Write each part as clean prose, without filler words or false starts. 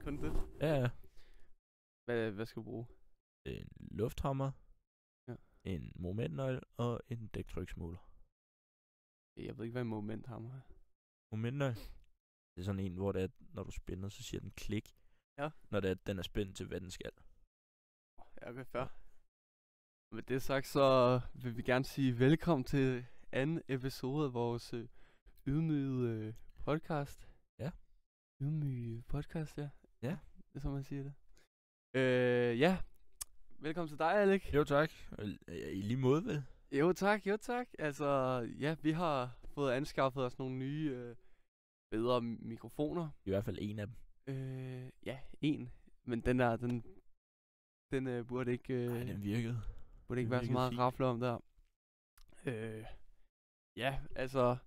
Kun det? Ja. Hvad skal du bruge? En lufthammer, Ja. en momentnøgle og en dæktryksmåler. Jeg ved ikke, hvad en momenthammer er. Momentnøgle, det er sådan en, hvor det er, når du spænder, så siger den klik. Ja. Når det er, den er spændt til, hvad den skal. Ja, okay, fair. Med det sagt, så vil vi gerne sige velkommen til anden episode af vores ydmygede podcast. Ja. Ydmyge podcast, ja. Ja. Det er sådan, man siger det. Ja. Velkommen til dig, Alec. Jo tak. I lige måde, vel? Jo tak. Altså, ja, vi har fået anskaffet os nogle nye, bedre mikrofoner. I hvert fald en af dem. Ja, en. Men den burde ikke... Nej, den virkede. Burde ikke den være så virkede meget fint. rafle om der. Ja, altså...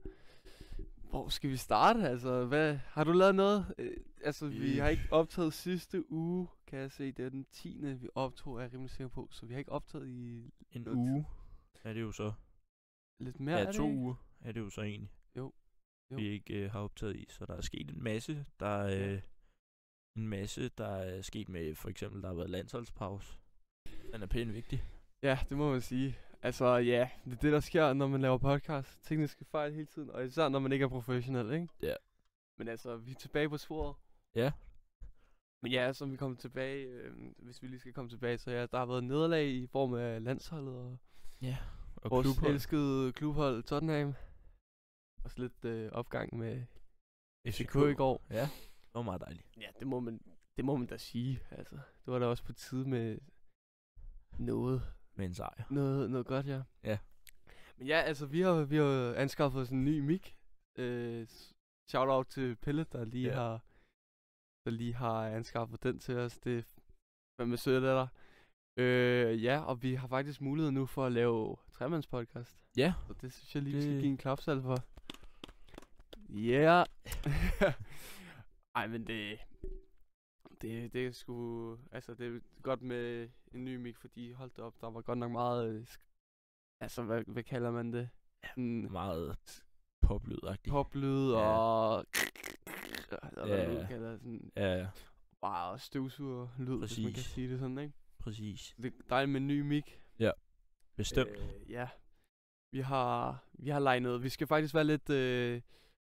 Hvor skal vi starte? Altså, hvad... Har du lavet noget? Vi har ikke optaget sidste uge, kan jeg se. Det er den 10. vi optog, er jeg rimelig sikker på. Så vi har ikke optaget i... En uge er det jo så. Lidt mere, Ja, er det 2 ikke? uger er det jo så egentlig. Jo. Vi ikke har optaget i, så der er sket en masse. Der er en masse, der er sket med, for eksempel, der har været landsholdspause. Den er pænt vigtig. Ja, det må man sige. Altså, ja, det er det, der sker, når man laver podcast. Tekniske fejl hele tiden, og især når man ikke er professionel, ikke? Ja. Men altså, vi er tilbage på sporet. Ja. Men ja, som vi kommer tilbage, hvis vi lige skal komme tilbage, så ja, der har været nederlag i form af landsholdet og Ja. Og vores klubhold. elskede klubhold Tottenham. Også lidt opgang med FCK i går. Ja, det var meget dejligt. Ja, det må man da sige. Altså, det var da også på tide med noget Med en sejr. noget godt, ja. Ja. Men ja, altså, vi har anskaffet os en ny mic. Shout-out til Pelle, der lige har anskaffet den til os. Det er fandme sødt af dig. Ja, og vi har faktisk mulighed nu for at lave tremandspodcast. Ja. Så det synes jeg lige, vi skal give en klapsalve for. Ja. Yeah. Ej, men det er sgu... Altså, det er godt med en ny mic, fordi hold da op, der var godt nok meget... Altså, hvad kalder man det? Meget poplydagtigt. Poplyd Ja. og... Ja. Hvad kalder det sådan... Ja, Wow, støvsugerlyd, hvis man kan Præcis. sige det sådan, ikke? præcis. Det er dejligt med en ny mic. Bestemt. Ja. Vi har legnet. Vi skal faktisk være lidt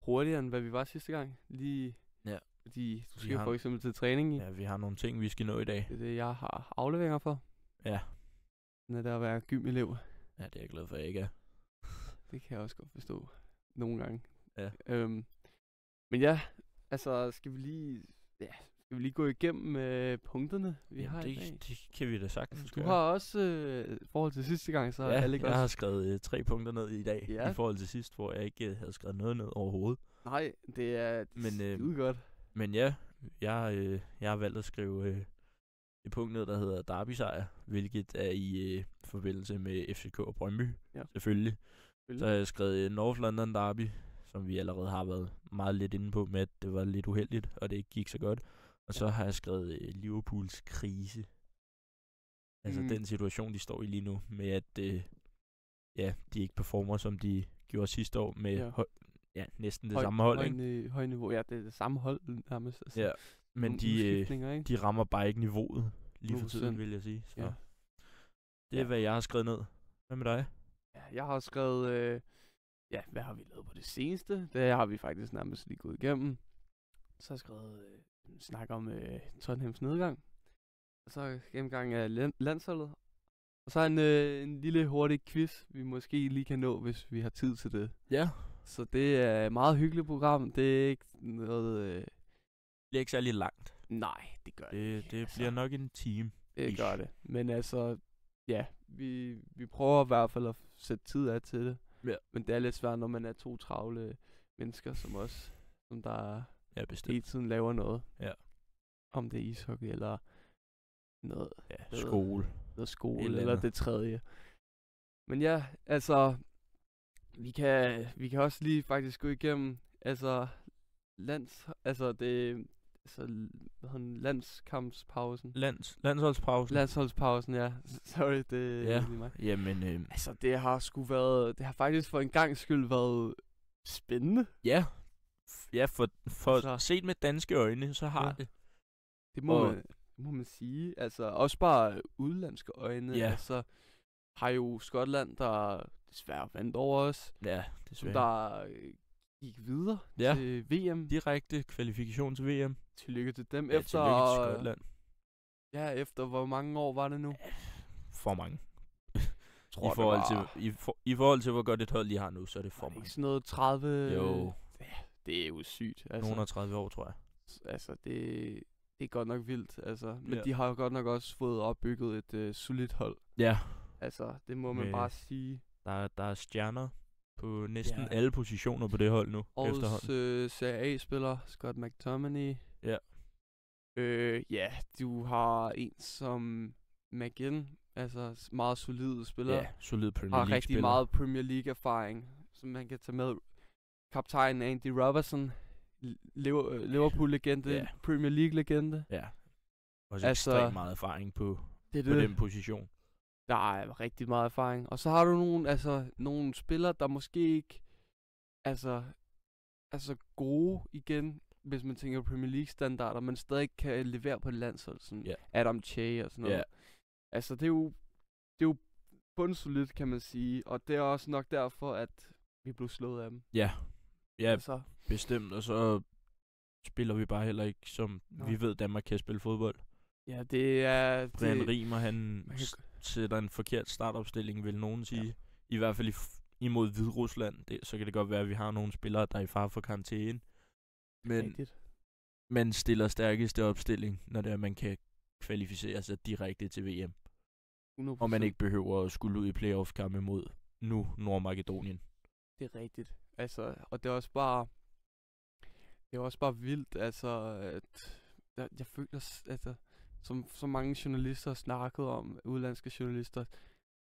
hurtigere, end hvad vi var sidste gang. Lige... Ja. Fordi du Vi skal har- for eksempel til træning i. Ja, vi har nogle ting, vi skal nå i dag. Det er det, jeg har afleveringer for. Ja. Den er der at være gymelev. Ja, det er jeg glad for, at jeg ikke er. Det kan jeg også godt forstå. Nogle gange. Ja. Men ja, altså skal vi lige gå igennem punkterne, vi har i dag. det kan vi da sagtens Altså, du gøre. har også, i forhold til sidste gang, så har Ja, Alec jeg også... har skrevet 3 punkter ned i dag, Ja. i forhold til sidst, hvor jeg ikke havde skrevet noget ned overhovedet. Nej, det er Men, skide godt. Men ja, jeg har valgt at skrive et punkt ned, der hedder Derby-sejr, hvilket er i forbindelse med FCK og Brøndby, Ja. selvfølgelig. Så har jeg skrevet North London Derby, som vi allerede har været meget lidt inde på med, at det var lidt uheldigt, og det ikke gik så godt. Og så har jeg skrevet Liverpools krise. Altså den situation, de står i lige nu, med at de ikke performer, som de gjorde sidste år, med næsten det samme hold. Ikke? Høj niveau. Ja, det er det samme hold nærmest. Altså, Ja, men nogle de udskiftninger, ikke? rammer bare ikke niveauet lige for 100%. tiden, vil jeg sige. Så. Ja. Det er, hvad jeg har skrevet ned. Hvad med dig? Ja, jeg har skrevet, hvad har vi lavet på det seneste? Det har vi faktisk nærmest lige gået igennem. Så har jeg skrevet snak om Tottenhams nedgang. Og så gennemgang af landsholdet. Og så en lille hurtig quiz, vi måske lige kan nå, hvis vi har tid til det. Ja. Så det er et meget hyggeligt program. Det er ikke noget... Det bliver ikke særlig langt. Nej, det gør det ikke. Det bliver nok en time. Det gør det. Men altså, ja, vi prøver i hvert fald at sætte tid af til det. Ja. Men det er lidt svært, når man er 2 travle mennesker som os, som der Ja, bestemt. hele tiden laver noget. Ja. Om det er ishockey eller noget, Ja, skole. noget skole Et eller eller andet. det tredje. Men ja, altså, vi kan også lige faktisk gå igennem, altså, det landskampspausen. Landsholdspausen. Landsholdspausen, ja. Sorry, det er lige mig. Jamen, Altså, det har faktisk for en gang skyld været spændende. Ja, for altså, set med danske øjne, så har det. Det må man sige. Altså, også bare udlandske øjne. Ja. Altså, har jo Skotland, der desværre vandt over os. Ja, desværre. Der gik videre til VM. Direkte kvalifikation til VM. Tillykke til dem. Ja, tillykke til Skotland. Ja, efter hvor mange år var det nu? For mange. Tror, I forhold til, hvor godt et hold de har nu, så er det for mange. Ikke sådan noget 30... Jo. Ja, det er jo sygt. Altså, Nogle af 30 år, tror jeg. Altså, det er godt nok vildt. Altså. Men de har jo godt nok også fået opbygget et solidt hold. Ja. Altså, det må man bare sige. Der er stjerner på næsten alle positioner på det hold nu. Årets Serie A-spiller, Scott McTominay. Ja. Du har en som McGinn, altså meget solid spiller. Ja, solid Premier League-spiller. Har rigtig meget Premier League-erfaring, som man kan tage med. Kaptajn Andy Robertson, Liverpool-legende, Premier League-legende. Ja, også ekstremt meget erfaring på den position. Der er rigtig meget erfaring. Og så har du nogle spillere, der måske ikke altså gode igen, hvis man tænker Premier League-standarder, men stadig kan levere på et landshold, sådan Adam Che og sådan noget. Altså, det er jo bundsolidt, kan man sige, og det er også nok derfor, at vi blev slået af dem. Ja, altså, bestemt, og så spiller vi bare heller ikke, som vi ved, Danmark kan spille fodbold. Ja, det er... Brian Riemer, han sætter en forkert startopstilling, vil nogen sige. Ja. I hvert fald imod Hviderusland. Så kan det godt være, at vi har nogle spillere, der er i fare for karantæne. Men man stiller stærkeste opstilling, når det er, man kan kvalificere sig direkte til VM. 100%. Og man ikke behøver at skulle ud i playoff-kampe mod nu Nordmakedonien. Det er rigtigt. Altså, og det er også bare vildt, altså, at jeg føler, altså, som så mange journalister har snakket om, udlandske journalister,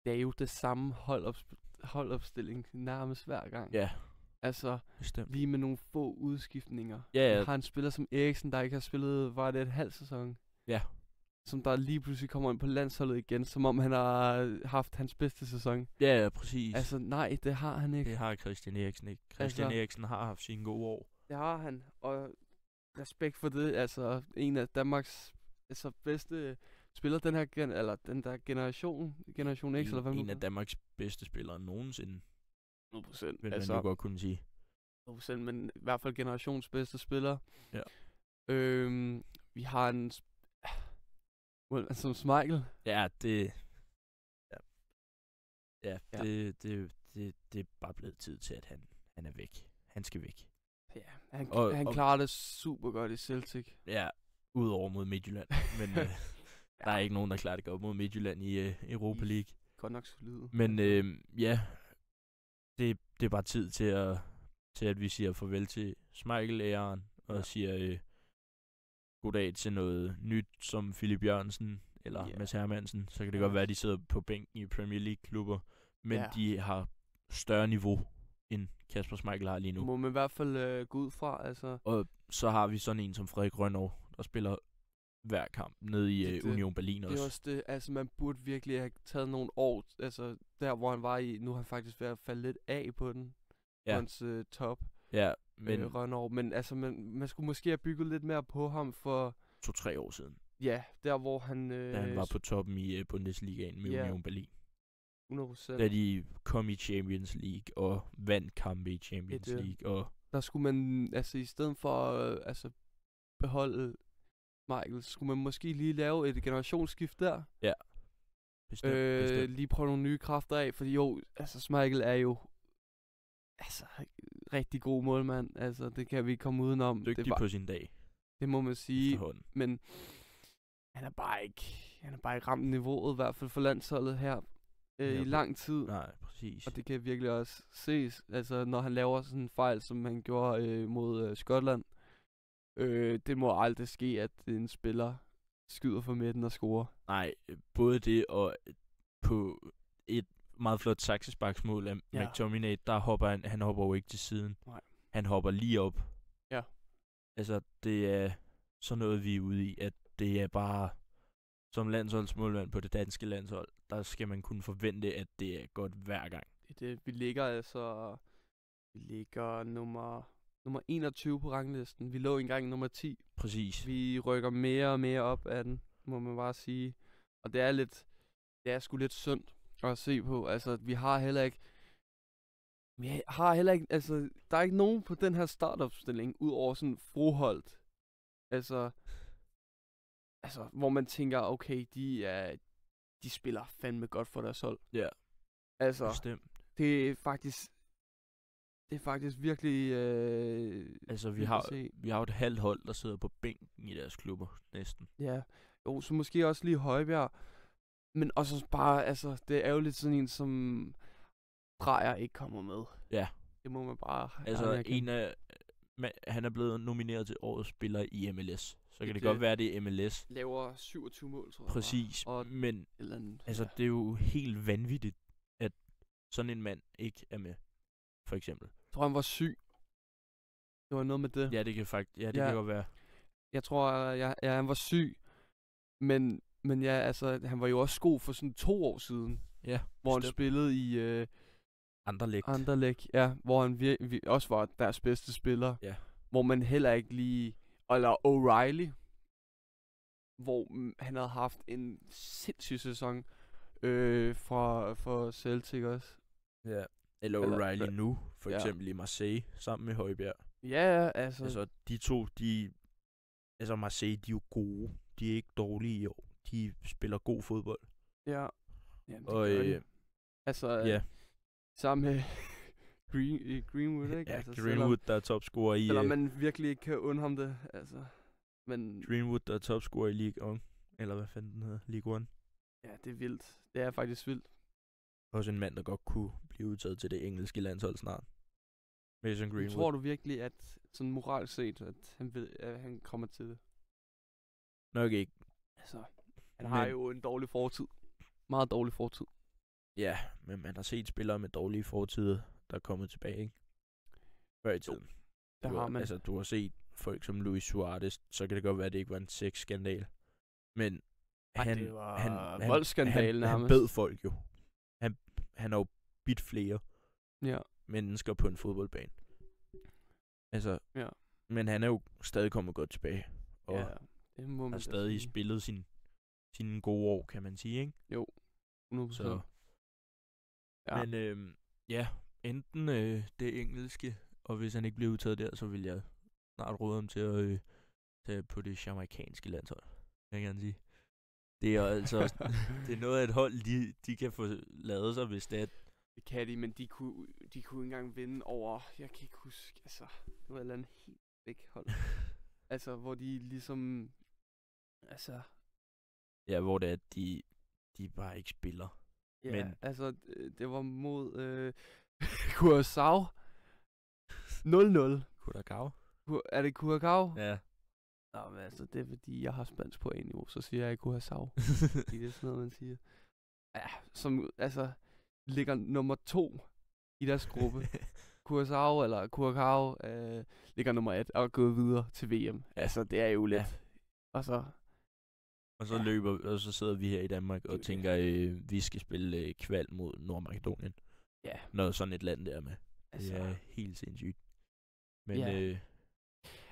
det er jo det samme holdopstilling nærmest hver gang. Ja. Altså, bestemt. Lige med nogle få udskiftninger. Ja. Jeg har en spiller som Eriksen, der ikke har spillet, var det et halvt sæson? Ja. Som der lige pludselig kommer ind på landsholdet igen, som om han har haft hans bedste sæson. Ja, præcis. Altså, nej, det har han ikke. Det har Christian Eriksen ikke. Christian Eriksen har haft sine gode år. Det har han, og respekt for det. Altså, en af Danmarks bedste spiller den der generation X, eller hvad en af Danmarks bedste spillere nogensinde. 100%. Vil man jo godt kunne sige. 100%, men i hvert fald generations bedste spiller. Ja. Vi har en som Schmeichel. Ja, det er bare blevet tid til, at han er væk. Han skal væk. Ja, han klarer det super godt i Celtic. Ja, udover mod Midtjylland. Men der er ikke nogen, der klarer det godt mod Midtjylland i Europa League. Godt nok solid. Men det er bare tid til at vi siger farvel til Schmeichel-æren, og siger goddag til noget nyt som Philip Jørgensen eller Mads Hermansen. Så kan det godt være, at de sidder på bænken i Premier League-klubber, men de har større niveau, end Kasper Schmeichel har lige nu. Må man i hvert fald gå ud fra, altså. Og så har vi sådan en som Frederik Rønnow, der spiller hver kamp nede i Union Berlin også. Det er også det, altså man burde virkelig have taget nogle år, altså der hvor han var i, nu har han faktisk været faldet lidt af på den, på hans top. Ja, men Rønnow, men altså man skulle måske have bygget lidt mere på ham for 2-3 år siden. Ja, der hvor han da han var på toppen i Bundesligaen med Union Berlin. 100%. Da de kom i Champions League og vandt kampe i Champions League. Og der skulle man, altså i stedet for at beholde Michael, skulle man måske lige lave et generationsskift der. Ja. Bestemt. Lige prøve nogle nye kræfter af, fordi Schmeichel er jo rigtig god målmand. Altså, det kan vi komme udenom. Dygtig på sin dag. Det må man sige. Men han er bare ikke ramt niveauet, i hvert fald for landsholdet her. I lang tid. Nej, præcis. Og det kan virkelig også ses, altså når han laver sådan en fejl, som han gjorde mod Skotland. Det må aldrig ske, at en spiller skyder for midten og scorer. Nej, både det og på et meget flot saksesparksmål af McTominay, der hopper han hopper jo ikke til siden. Nej. Han hopper lige op. Ja. Altså, det er så noget vi er ude i, at det er bare, som landsholdsmålmand på det danske landshold, der skal man kunne forvente, at det er godt hver gang. Vi ligger nummer 21 på ranglisten. Vi lå engang nummer 10. Præcis. Vi rykker mere og mere op af den, må man bare sige. Og det er sgu lidt synd at se på. Altså, vi har heller ikke, altså, der er ikke nogen på den her startopstilling, ud over sådan Froholt. Altså, hvor man tænker, okay, de spiller fandme godt for deres hold. Ja, altså, bestemt. Det er faktisk virkelig... altså, vi har jo et halvt hold, der sidder på bænken i deres klubber, næsten. Ja, jo, så måske også lige Højbjerg. Men også bare, altså, det er jo lidt sådan en, som Drejer ikke kommer med. Ja. Det må man bare... Altså, han er blevet nomineret til årets spiller i MLS. Så kan det godt være, det er MLS. Laver 27 mål, tror jeg. Præcis, men altså, det er jo helt vanvittigt, at sådan en mand ikke er med, for eksempel. Jeg tror, han var syg. Det var noget med det. Ja, det kan faktisk, kan godt være. Jeg tror, han var syg, men ja, altså, han var jo også god for sådan 2 år siden. Ja, hvor han spillede i Anderlecht, ja, hvor han også var deres bedste spiller. Ja. Hvor man heller ikke lige... Eller O'Reilly, hvor han havde haft en sindssyg sæson for Celtic også. Ja, eller O'Reilly nu, for eksempel i Marseille, sammen med Højbjerg. Ja, altså... Altså, de to, altså Marseille, de er jo gode. De er ikke dårlige i år. De spiller god fodbold. Ja. Jamen, det gør de. Altså, sammen med Greenwood, ikke? Ja, altså, Greenwood, der er topscorer i... Selvom man virkelig ikke kan undre ham det, altså. Men... Greenwood, der er topscorer i Ligue 1. Eller hvad fanden den hedder? Ligue 1. Ja, det er vildt. Det er faktisk vildt. Også en mand, der godt kunne blive udtaget til det engelske landshold snart. Mason Greenwood. Tror du virkelig, at sådan moralsk set, at han kommer til det? Nok ikke. Altså, han har jo en dårlig fortid. Meget dårlig fortid. Ja, men man har set spillere med dårlige fortider, der er kommet tilbage, ikke? Før i tiden. Der har man. Altså, du har set folk som Luis Suarez, så kan det godt være, at det ikke var en sexskandal. Men det var voldsskandal nærmest. Han bed folk jo. Han har jo bidt flere mennesker på en fodboldbane. Altså, men han er jo stadig kommet godt tilbage. Og det må man har stadig spillet sine gode år, kan man sige, ikke? Jo, 100%. Så. Ja. Men enten det engelske, og hvis han ikke bliver udtaget der, så vil jeg snart råde ham til at tage på det jamaikanske landshold. Jeg kan gerne sige. Det er altså det er noget af et hold, de kan få lavet sig, hvis det er. Det kan de, men de kunne ikke engang vinde over, jeg kan ikke huske, altså, det var et eller andet helt væk hold. Altså, hvor de ligesom, altså... Ja, hvor det er, at de bare ikke spiller. Ja, men altså, det var mod Curaçao. 0-0. Curaçao? Er det Curaçao? Ja. Nå, men altså, det er fordi, jeg har spansk på A-niveau, så siger jeg Curaçao. Det er sådan noget, man siger. Ja, som, altså, ligger nummer 2 i deres gruppe. Curaçao ligger nummer 1 og er gået videre til VM. Altså, det er jo lidt. Ja. Og så sidder vi her i Danmark og tænker, vi skal spille kval mod Nordmakedonien. Ja. Når sådan et land der er med. Altså, det er helt sindssygt. Men,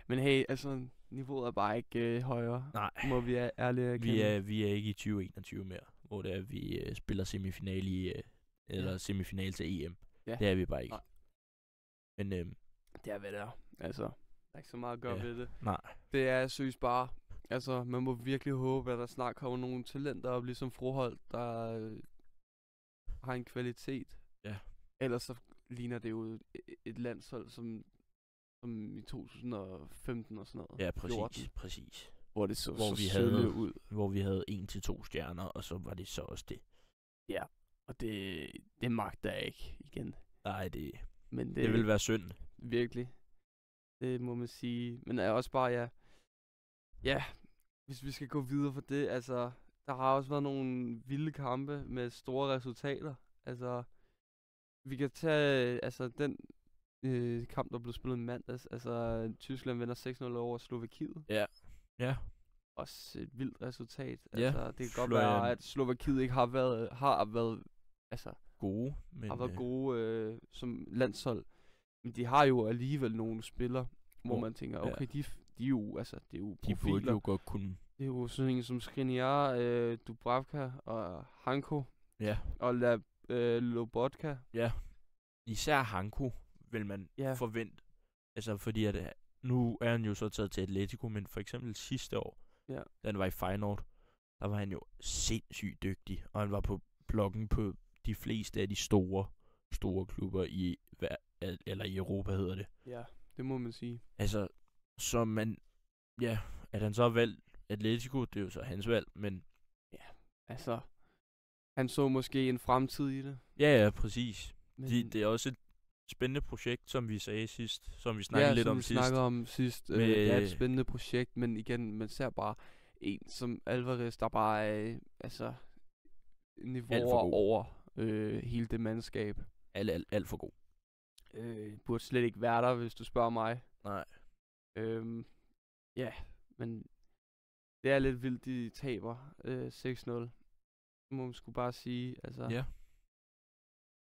men hey, altså, niveauet er bare ikke højere. Nej. Må vi ærligt erkende. Vi er ikke i 2021 mere, hvor det er, vi spiller semifinal eller semifinal til EM. Ja. Det er vi bare ikke. Nej. Men det er hvad det er. Altså, der er ikke så meget at gøre ved det. Nej. Det er seriøst bare, altså, man må virkelig håbe, at der snart kommer nogle talenter op, ligesom Froholt, der har en kvalitet. Ja. Ellers så ligner det jo et landshold, som i 2015 og sådan noget. Ja, præcis. Hvor det så ud. Hvor vi havde 1-2 stjerner, og så var det så også det. Ja, og det magter jeg ikke igen. Nej, det det vil være synd. Virkelig. Det må man sige. Men er også bare, ja, hvis vi skal gå videre for det, altså, der har også været nogle vilde kampe med store resultater. Altså, vi kan tage, altså, den kamp, der blev spillet mandags. Altså, Tyskland vinder 6-0 over Slovakiet. Ja, Ja. Også et vildt resultat. Ja, Altså, det kan godt være, at Slovakiet ikke har været altså, gode, men har været gode som landshold. Men de har jo alligevel nogle spillere, hvor man tænker, okay, de er jo, altså, det er jo de profiler. burde jo godt kunne. Det er jo sådan en som Skriniar, Dubravka og Hanko. Ja. Og Lobotka. Ja. Især Hanko vil man forvente. Altså, fordi at nu er han jo så taget til Atletico, men for eksempel sidste år, da han var i Feyenoord, der var han jo sindssygt dygtig, og han var på blokken på de fleste af de store klubber i Europa, hedder det. Ja, det må man sige. Altså, så man, at han så har valgt Atletico, det er jo så hans valg, men ja, altså, han så måske en fremtid i det. Ja, præcis. Det er også et spændende projekt, som vi sagde sidst, som vi snakkede lidt om sidst. Ja, som vi snakkede om sidst. Det er et spændende projekt, men igen, man ser bare en som Alvarez, der bare er, altså, niveauer over hele det mandskab. Alt for god. Burde slet ikke være der, hvis du spørger mig. Nej. Ja, men det er lidt vildt, de taber 6-0. Må man sgu bare sige. Altså, ja.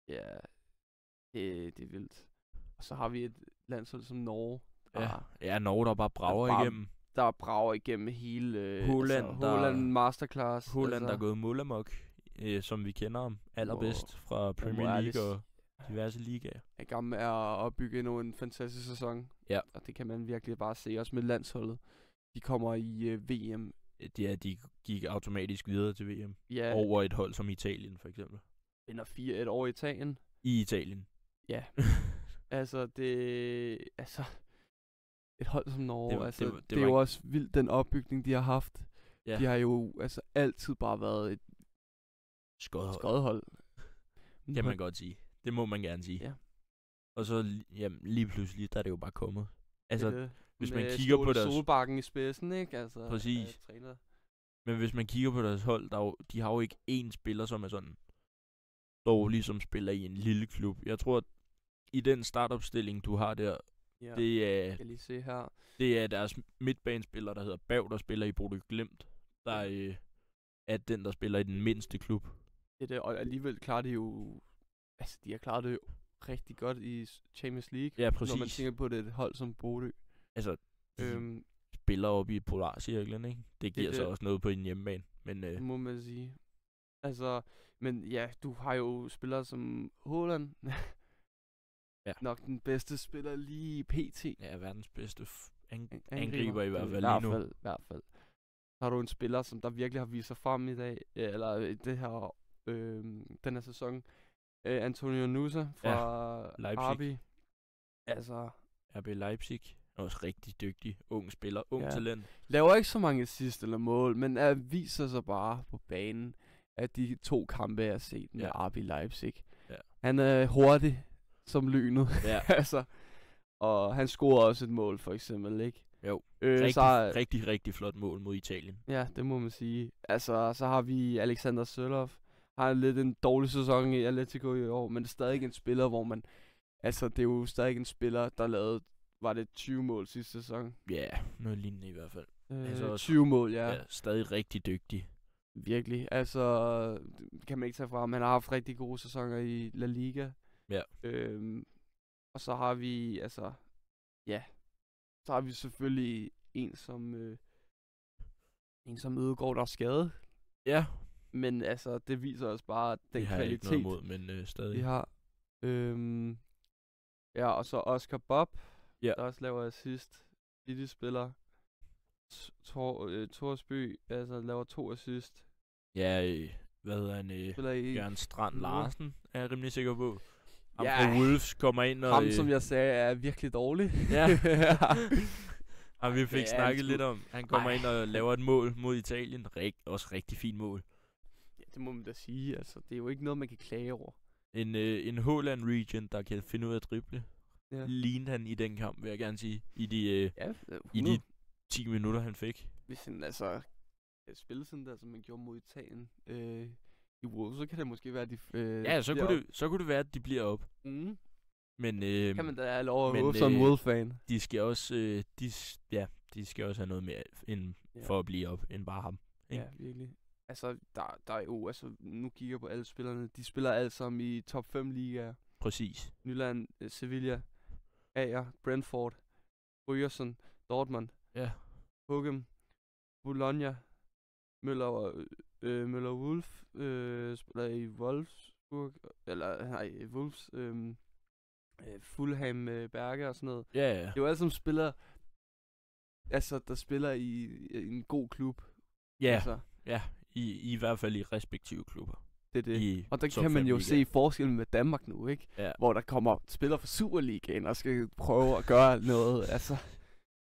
Ja, det er vildt. Og så har vi et landshold som Norge. Ja, Norge, der bare brager igennem. Der brager igennem hele Haaland masterclass. Haaland, der er gået mullamok, som vi kender ham allerbedst fra Premier League og diverse ligaer. Er i gang med at opbygge endnu en fantastisk sæson. Ja. Og det kan man virkelig bare se, også med landsholdet. De kommer i VM. Ja, de gik automatisk videre til VM. Ja. Over et hold som Italien, for eksempel. Vinder 4-1 over Italien. I Italien. Ja. Altså, et hold som Norge, det er jo også vildt, den opbygning, de har haft. Ja. De har jo altså altid bare været et skodhold. Kan man godt sige. Det må man gerne sige. Ja. Og så lige pludselig, der er det jo bare kommet. Altså, hvis man med kigger på deres Solbakken i spidsen, ikke? Altså, præcis. Men hvis man kigger på deres hold, de har jo ikke én spiller, som er sådan dårlig, som spiller i en lille klub. Jeg tror, at i den startopstilling, du har der, det er, kan lige se her. Det er deres midtbanespiller, der hedder Bav, der spiller i Bodø Glimt. Der er den, der spiller i den mindste klub. Det, og alligevel klarer de jo, altså de har klaret det jo rigtig godt i Champions League. Ja, præcis. Når man tænker på det, et hold som Bodø. Altså, spiller op i Polarcirklen, ikke? Det giver så også noget på en hjemmebane. Men, det må man sige. Altså, men ja, du har jo spillere som Haaland. Ja. Nok den bedste spiller lige pt. Ja, verdens bedste angriber i hvert fald lige nu. I hvert fald. Så har du en spiller, som der virkelig har vist sig frem i dag, eller det her, den her sæson. Antonio Nusa fra Leipzig. RB. Altså, RB Leipzig. Også rigtig dygtig. Ung spiller. Ung talent. Laver ikke så mange assist eller mål, men viser sig bare på banen, at de 2 kampe, jeg har set med RB Leipzig. Ja. Han er hurtig som lynet. Ja. Altså, og han scorer også et mål, for eksempel, ikke? Jo. Rigtig flot mål mod Italien. Ja, det må man sige. Altså, så har vi Alexander Sørloth. Har lidt en dårlig sæson i Atletico i år, men det er stadig en spiller, hvor man... Altså, det er jo stadig en spiller, der lavede... Var det 20 mål sidste sæson? Ja, noget lignende i hvert fald. Altså 20 mål, ja. Stadig rigtig dygtig. Virkelig. Altså, kan man ikke tage fra. Han har haft rigtig gode sæsoner i La Liga. Ja. Og så har vi, altså... Ja. Så har vi selvfølgelig en som Ødegaard, der er skadet. Ja. Men altså, det viser os bare den kvalitet, ikke noget mod, men stadig. vi har. Ja, og så Oscar Bob, der også laver assist. De spiller. Torsby, altså laver 2 assist. Ja, hvad hedder han? Jørgen Strand Larsen, er jeg rimelig sikker på. Ham fra Wolves kommer ind og... Ham, som jeg sagde, er virkelig dårlig. Ja. Og vi fik snakket lidt om. Han kommer ind og laver et mål mod Italien. Også rigtig fint mål. Ja, det må man da sige. Altså, det er jo ikke noget, man kan klage over. En Haaland-region, der kan finde ud af at drible. Ja. Lignede han i den kamp, vil jeg gerne sige. I de 10 minutter, han fik. Hvis han altså spillede sådan der, som man gjorde mod Italien i Wolves, så kan det måske være, de... så kunne det være, at de bliver op. Men, kan man da have lov at men, håbe som Wolf-fan. de skal også, de skal også have noget mere end for at blive op, end bare ham. Ikke? Ja, virkelig. Altså, der er jo, altså, nu kigger jeg på alle spillerne. De spiller alle sammen i top 5 ligaer. Præcis. Nyland, Sevilla, Ager, Brentford, Ryerson, Dortmund, Ja. Hugem, Bologna, Møller Wolf, spiller i Wolfsburg, eller nej, Wolves, Fulham, Berge og sådan noget. Ja. Det er jo alle sammen spillere, altså, der spiller i en god klub. Ja, Altså, ja. I hvert fald i respektive klubber. det er det. I Og der top kan man 5 jo ligaer. se forskellen med Danmark nu, ikke? Ja. Hvor der kommer spillere fra Superligaen og skal prøve at gøre noget. Altså,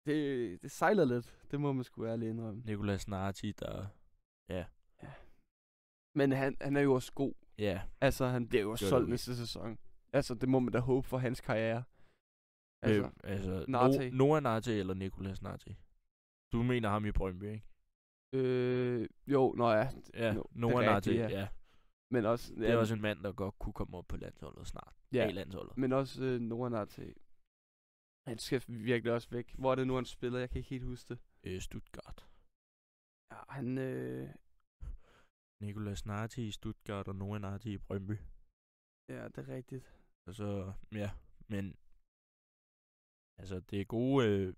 det sejler lidt. Det må man sgu ærligt indrømme. Nicolas Narti, der... Ja. Men han er jo også god. Ja. Altså, han bliver jo også Gør solgt det. næste sæson. Altså, det må man da håbe for hans karriere. Altså, Narti. Noah Narti eller Nicolas Narti? Du mener ham i Brøndby, ikke? Jo, ja. Ja, det Noah er Narti, rigtigt, ja. Men også... Det er også en mand, der godt kunne komme op på landsholdet snart. Ja, A-landsholdet. men også Noah Narti. Han skal virkelig også væk. Hvor er det nu, han spiller? Jeg kan ikke helt huske det. Stuttgart. Ja, han... Nicolas Narti i Stuttgart og Noah Narti i Brøndby. Ja, det er rigtigt. Og så, ja, men... Altså, det er gode...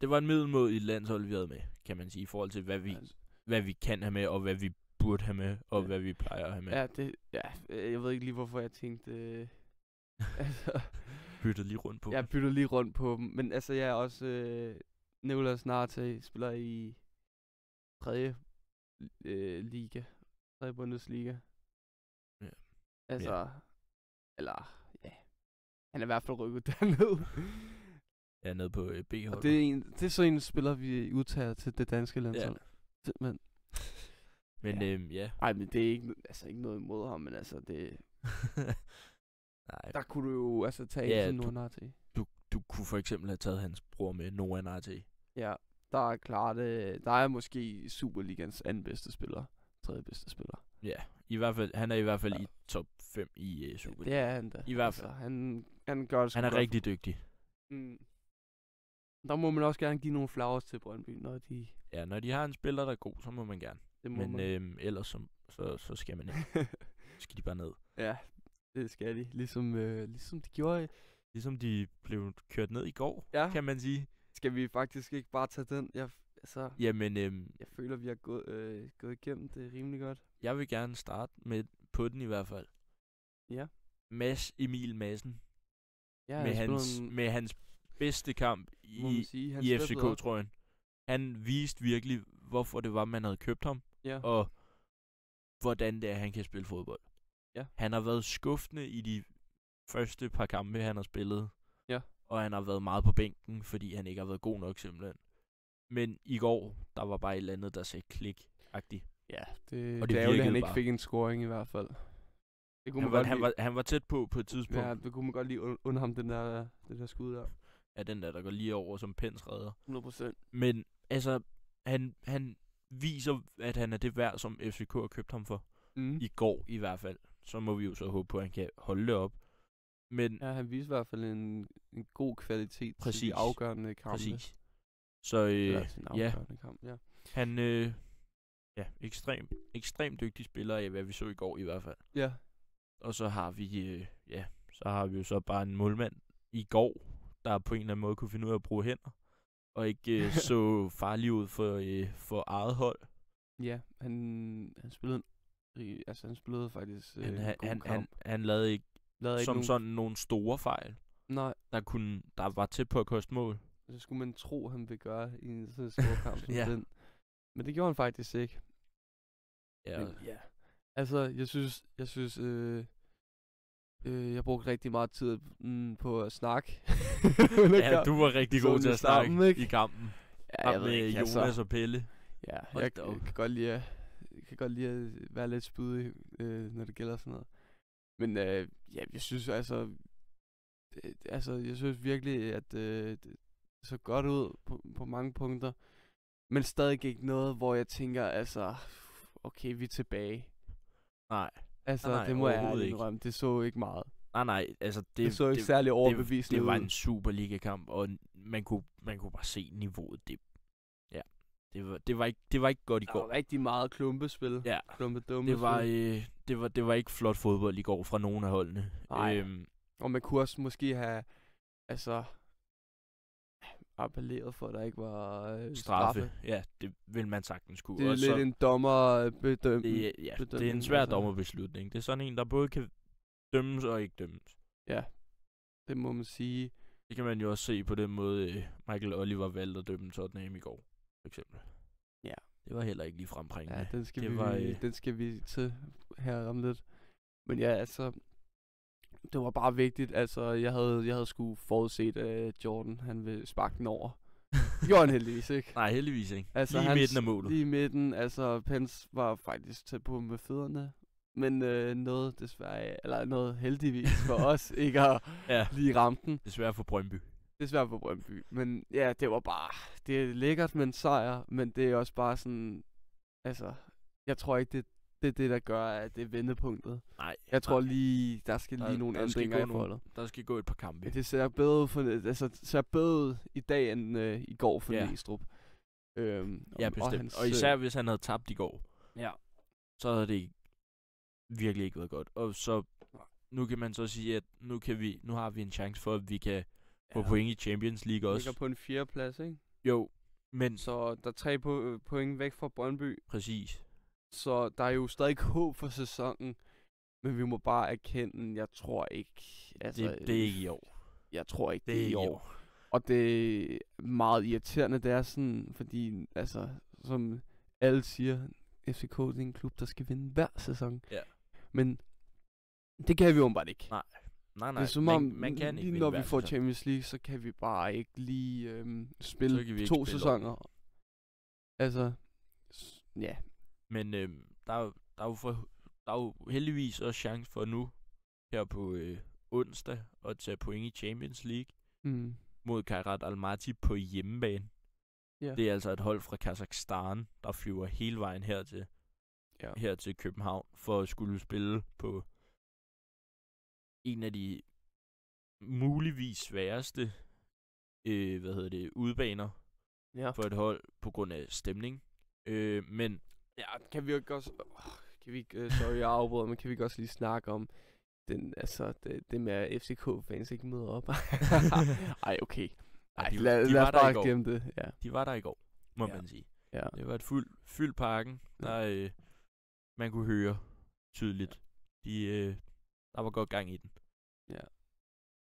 Det var en middelmådig landshold, vi havde med, kan man sige, i forhold til, hvad vi kan have med, og hvad vi burde have med, og hvad vi plejer at have med. Jeg ved ikke lige, hvorfor jeg tænkte... altså, Byttede lige rundt på. jeg bytter lige rundt på dem. Men altså, jeg er også... Nicolas Narti spiller i 3. liga. 3. Bundesliga. Ja. Altså... Eller... Ja. Han er i hvert fald rykket derned. Ja, nede på B-holdet. Og det er så en spiller, vi udtager til det danske landshold. Ja. Men, ja. Ej, men det er ikke noget imod ham, men altså, det... Nej. Der kunne du jo altså tage til Noah Narti. Du kunne for eksempel have taget hans bror med, Noah Narti. Ja, der er klart, der er måske Superligans anden bedste spiller, 3. bedste spiller. Ja, i hvert fald, han er i hvert fald i top 5 i Superligaen. Det er han da. I hvert fald. Altså, han gør det sgu Han er godt. rigtig dygtig. Der må man også gerne give nogle flowers til Brøndby, når de... Ja, når de har en spiller, der er god, så må man gerne. Det må Men ellers så skal man ikke. Skal de bare ned. Ja, det skal de. Ligesom de gjorde. Ligesom de blev kørt ned i går, kan man sige. Skal vi faktisk ikke bare tage den? Jamen, jeg føler, vi har gået igennem det rimelig godt. Jeg vil gerne starte på den i hvert fald. Ja. Mads Emil Madsen. Ja, med hans bedste kamp i FCK-trøjen. Han viste virkelig, hvorfor det var, man havde købt ham. Ja. Og hvordan det er, han kan spille fodbold. Ja. Han har været skuffende i de første par kampe, han har spillet. Ja. Og han har været meget på bænken, fordi han ikke har været god nok simpelthen. Men i går, der var bare et eller andet, der sagde klik-agtigt. Ja, det er jo, at han ikke bare. Fik en scoring i hvert fald. Det kunne han var tæt på et tidspunkt. Ja, det kunne man godt lige under ham, det der skud der. Ja, den der går lige over som pensredder. 100%. Men altså, han viser, at han er det værd, som FCK har købt ham for. I går i hvert fald. Så må vi jo så håbe på, at han kan holde det op. Men ja, han viser i hvert fald en god kvalitet til de afgørende kampe. Præcis. Så kamp, ja. Han ekstremt dygtig spiller af, hvad vi så i går i hvert fald. Ja. Og så har vi jo så bare en målmand i går, der på en eller anden måde kunne finde ud af at bruge hænder, og ikke så farlig ud for eget hold. Ja, han spillede faktisk han lavede ikke sådan nogle store fejl. Nej. Der var tæt på at koste mål. Så skulle man tro, han ville gøre i en så stor kamp som den. Men det gjorde han faktisk ikke. Ja. Men, ja. Altså, jeg synes, jeg brugte rigtig meget tid på at snakke. Ja, du var rigtig god til at snakke i kampen. Ja, jeg ved med ikke, Jonas og Pelle. Ja, jeg kan godt lide at være lidt spydig, når det gælder sådan noget. Men jeg synes jeg synes virkelig, at det så godt ud på mange punkter. Men stadig ikke noget, hvor jeg tænker, okay, vi er tilbage. Nej. Altså, Nej, det må jeg overhovedet ærligt ikke. indrømme. Det så ikke meget. Nej, altså Det så ikke særlig overbevisende det var ud. en Superliga-kamp, og man kunne bare se niveauet. Det var ikke godt i Der går. var rigtig meget klumpespil. Ja, Klumpedummespil. det var ikke flot fodbold i går fra nogen af holdene. Nej. Og man kunne også måske have appelleret for, at der ikke var straffe. Ja, det vil man sagtens kunne. Det er Og lidt så, en dommerbedømmelse. det er en svær dommerbeslutning. Det er sådan en, der både kan dømmes og ikke dømmes. Ja, det må man sige. Det kan man jo også se på den måde, Michael Oliver valgte at dømme Tottenham i går, for eksempel. Ja. Det var heller ikke lige fremprængende. Ja, den skal vi til her om lidt. Men ja, altså, det var bare vigtigt. Altså, jeg havde sgu forudset, at Jordan, han ville sparke den over. Gjorde han heldigvis, ikke? Nej, heldigvis ikke. Altså, lige i midten af målet. Lige i midten, altså, Pence var faktisk tæt på med fødderne. Men noget heldigvis for os, ikke at lige ramme den. Desværre for Brøndby. Desværre for Brøndby. Men ja, det er lækkert med en sejr, men det er også bare sådan, altså, jeg tror ikke, det er det, der gør, at det er vendepunktet. Nej. Jeg tror lige, der skal lige nogle ændringer i forholdet. Der skal gå et par kampe. Det ser bedre ud i dag, end i går for Næstrup. Ja, bestemt. Og især hvis han havde tabt i går, så havde det virkelig ikke været godt. Og så, nu kan man så sige, at nu har vi en chance for, at vi kan få point i Champions League også. Ligger på en 4. plads, ikke? Jo, men... Så der er 3 point væk fra Brøndby. Præcis. Så der er jo stadig håb for sæsonen, men vi må bare erkende, jeg tror ikke... Altså, det er ikke i år. Jeg tror ikke, det er i år. Og det er meget irriterende, det er sådan, fordi, altså, som alle siger, FCK det er en klub, der skal vinde hver sæson. Ja. Men det kan vi jo bare ikke. Nej. Det er som om, man kan ikke når vi får Champions League, så kan vi bare ikke lige spille 2 sæsoner. Altså, ja. Men der er jo heldigvis også chance for nu, her på onsdag, at tage point i Champions League mod Kairat Almaty på hjemmebane. Ja. Det er altså et hold fra Kazakhstan, der flyver hele vejen her til København, for at skulle spille på en af de muligvis sværeste udebaner for et hold på grund af stemning. Men ja, kan vi jo ikke også sorry jeg afbryder, men kan vi ikke også lige snakke om det med at FCK-fans ikke møder op? Ej, okay. Ej, lad os bare glemme det. Ja. De var der i går, må man sige. Ja. Det var et fyldt parken, der man kunne høre tydeligt. Der var godt gang i den. Ja.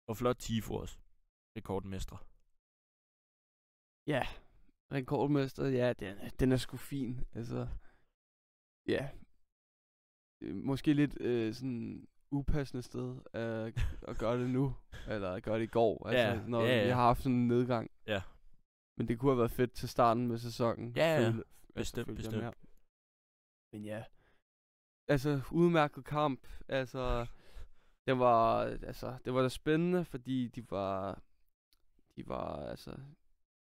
Og flot tifo også. Rekordmestre. Ja, rekordmester, ja, den er sgu fin. Altså, ja. Måske lidt sådan upassende sted at gøre det nu, eller at gøre det i går, altså, når vi har haft sådan en nedgang. Ja. Men det kunne have været fedt til starten med sæsonen. Ja. Bestemt. Men ja. Altså, udmærket kamp. Altså, det var da spændende, fordi de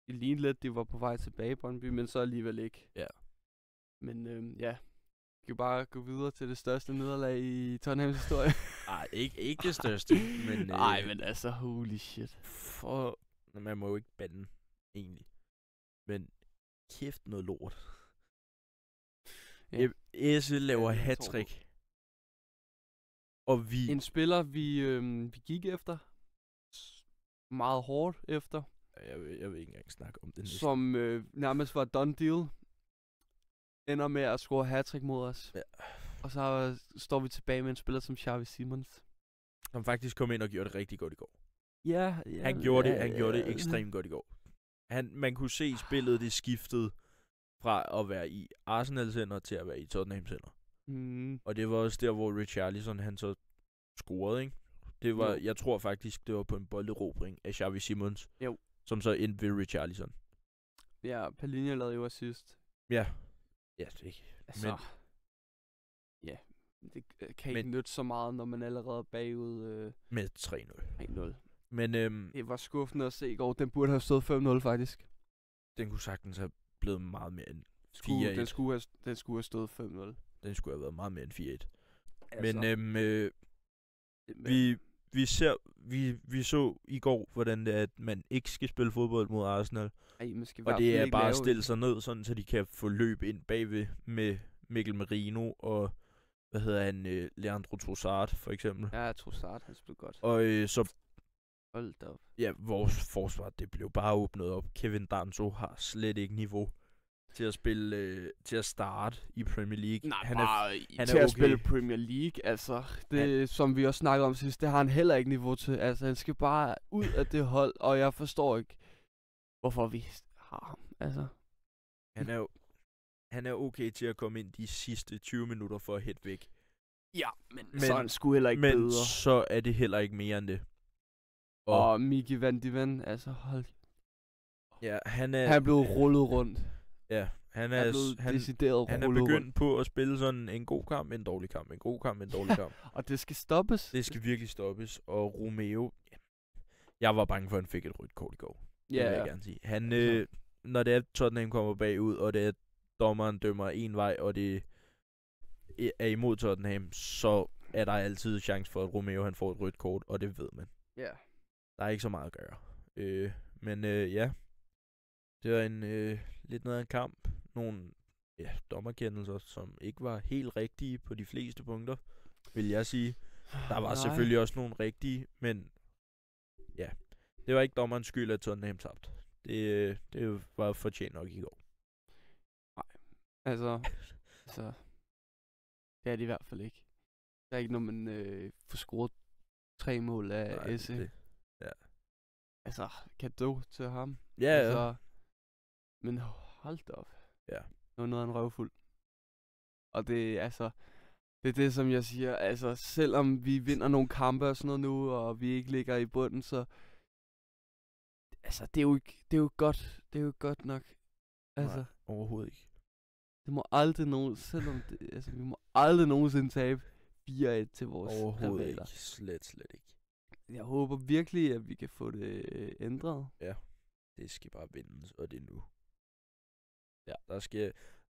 lignede lidt, de var på vej tilbage på Brøndby, men så alligevel ikke. Ja. Men vi kan bare gå videre til det største nederlag i Tottenhams historie. Nej, ikke det største, men... Nej, men altså, holy shit. Man må jo ikke bande, egentlig. Men kæft noget lort. Ja. Esse laver hattrick. Og en spiller, vi gik efter. Meget hårdt efter. Jeg vil ikke engang snakke om det næste. Som nærmest var done deal. Ender med at score hattrick mod os. Ja. Og så står vi tilbage med en spiller som Xavi Simons. Som faktisk kom ind og gjorde det rigtig godt i går. Ja. Han gjorde det ekstremt godt i går. Man kunne se spillet, det skiftede fra at være i Arsenals hænder til at være i Tottenhams hænder. Og det var også der, hvor Richarlison han så scorede, ikke? Det var, jeg tror faktisk, det var på en bolderobring af Xavi Simons. Jo. Som så endte ved Richarlison. Ja, Palhinha lavede jo assist. Ja. Ja, det er ikke. Altså, ja, det kan ikke nytte så meget, når man allerede er bagud. Med 3-0. Men det var skuffende at se i går. Den burde have stået 5-0 faktisk. Den kunne sagtens have blevet meget mere end 4-1. Den skulle have stået 5-0. Den skulle have været meget mere end 4-1. Altså, Men vi så i går, hvordan det er, at man ikke skal spille fodbold mod Arsenal. man skal i Og hvert det fald er ikke bare at lave stille sig ned, sådan, så de kan få løb ind bagved med Mikkel Merino og, Leandro Trossard, for eksempel. Ja, Trossard, han spillede godt. Og så, Hold da op. ja, vores forsvar, det blev bare åbnet op. Kevin Danso har slet ikke niveau til at spille, til at starte i Premier League. Nej, han han er til at okay. spille Premier League, altså, det som vi også snakkede om sidst, det har han heller ikke niveau til. Altså, han skal bare ud af det hold, og jeg forstår ikke, hvorfor vi har ham. Altså, Han er okay til at komme ind de sidste 20 minutter for at hætte væk. ja, men så er han sgu heller ikke bedre. Men så er det heller ikke mere end det. Og Miki Van de Ven, altså hold. Ja, Han er blevet rullet rundt. Ja, han Han er blevet decideret rullet han er begyndt på at spille sådan en god kamp, en dårlig kamp, en god kamp, en dårlig kamp. Og det skal stoppes. Det skal virkelig stoppes. Og Romeo, ja, jeg var bange for, at han fik et rødt kort i går. Det vil jeg gerne sige. Han, når det er Tottenham kommer bagud, og det er dommeren dømmer en vej, og det er imod Tottenham, så er der altid chance for, at Romeo han får et rødt kort, og det ved man. Ja. Der er ikke så meget at gøre. Men ja, det var en lidt noget af en kamp. Nogle dommerkendelser, som ikke var helt rigtige på de fleste punkter, vil jeg sige. Der var selvfølgelig også nogle rigtige, men ja, det var ikke dommerens skyld, at Tottenham tabte. Det var fortjent nok i går. Nej, altså, det er det i hvert fald ikke. Det er ikke, når man får scoret 3 mål af Esse. Ja. Altså, cadeau til ham. Ja, altså, men hold da op. Ja. Det var noget af en røvfuld. Og det er det, som jeg siger. Altså, selvom vi vinder nogle kampe og sådan noget nu, og vi ikke ligger i bunden, så altså, det er jo godt. Det er jo godt nok. Altså, nej, overhovedet ikke. Det må aldrig vi må aldrig nogensinde tabe 4-1 til vores overhovedet rivaler. Ikke. Slet ikke. Jeg håber virkelig, at vi kan få det ændret. Ja, det skal bare vendes, og det er nu. Ja,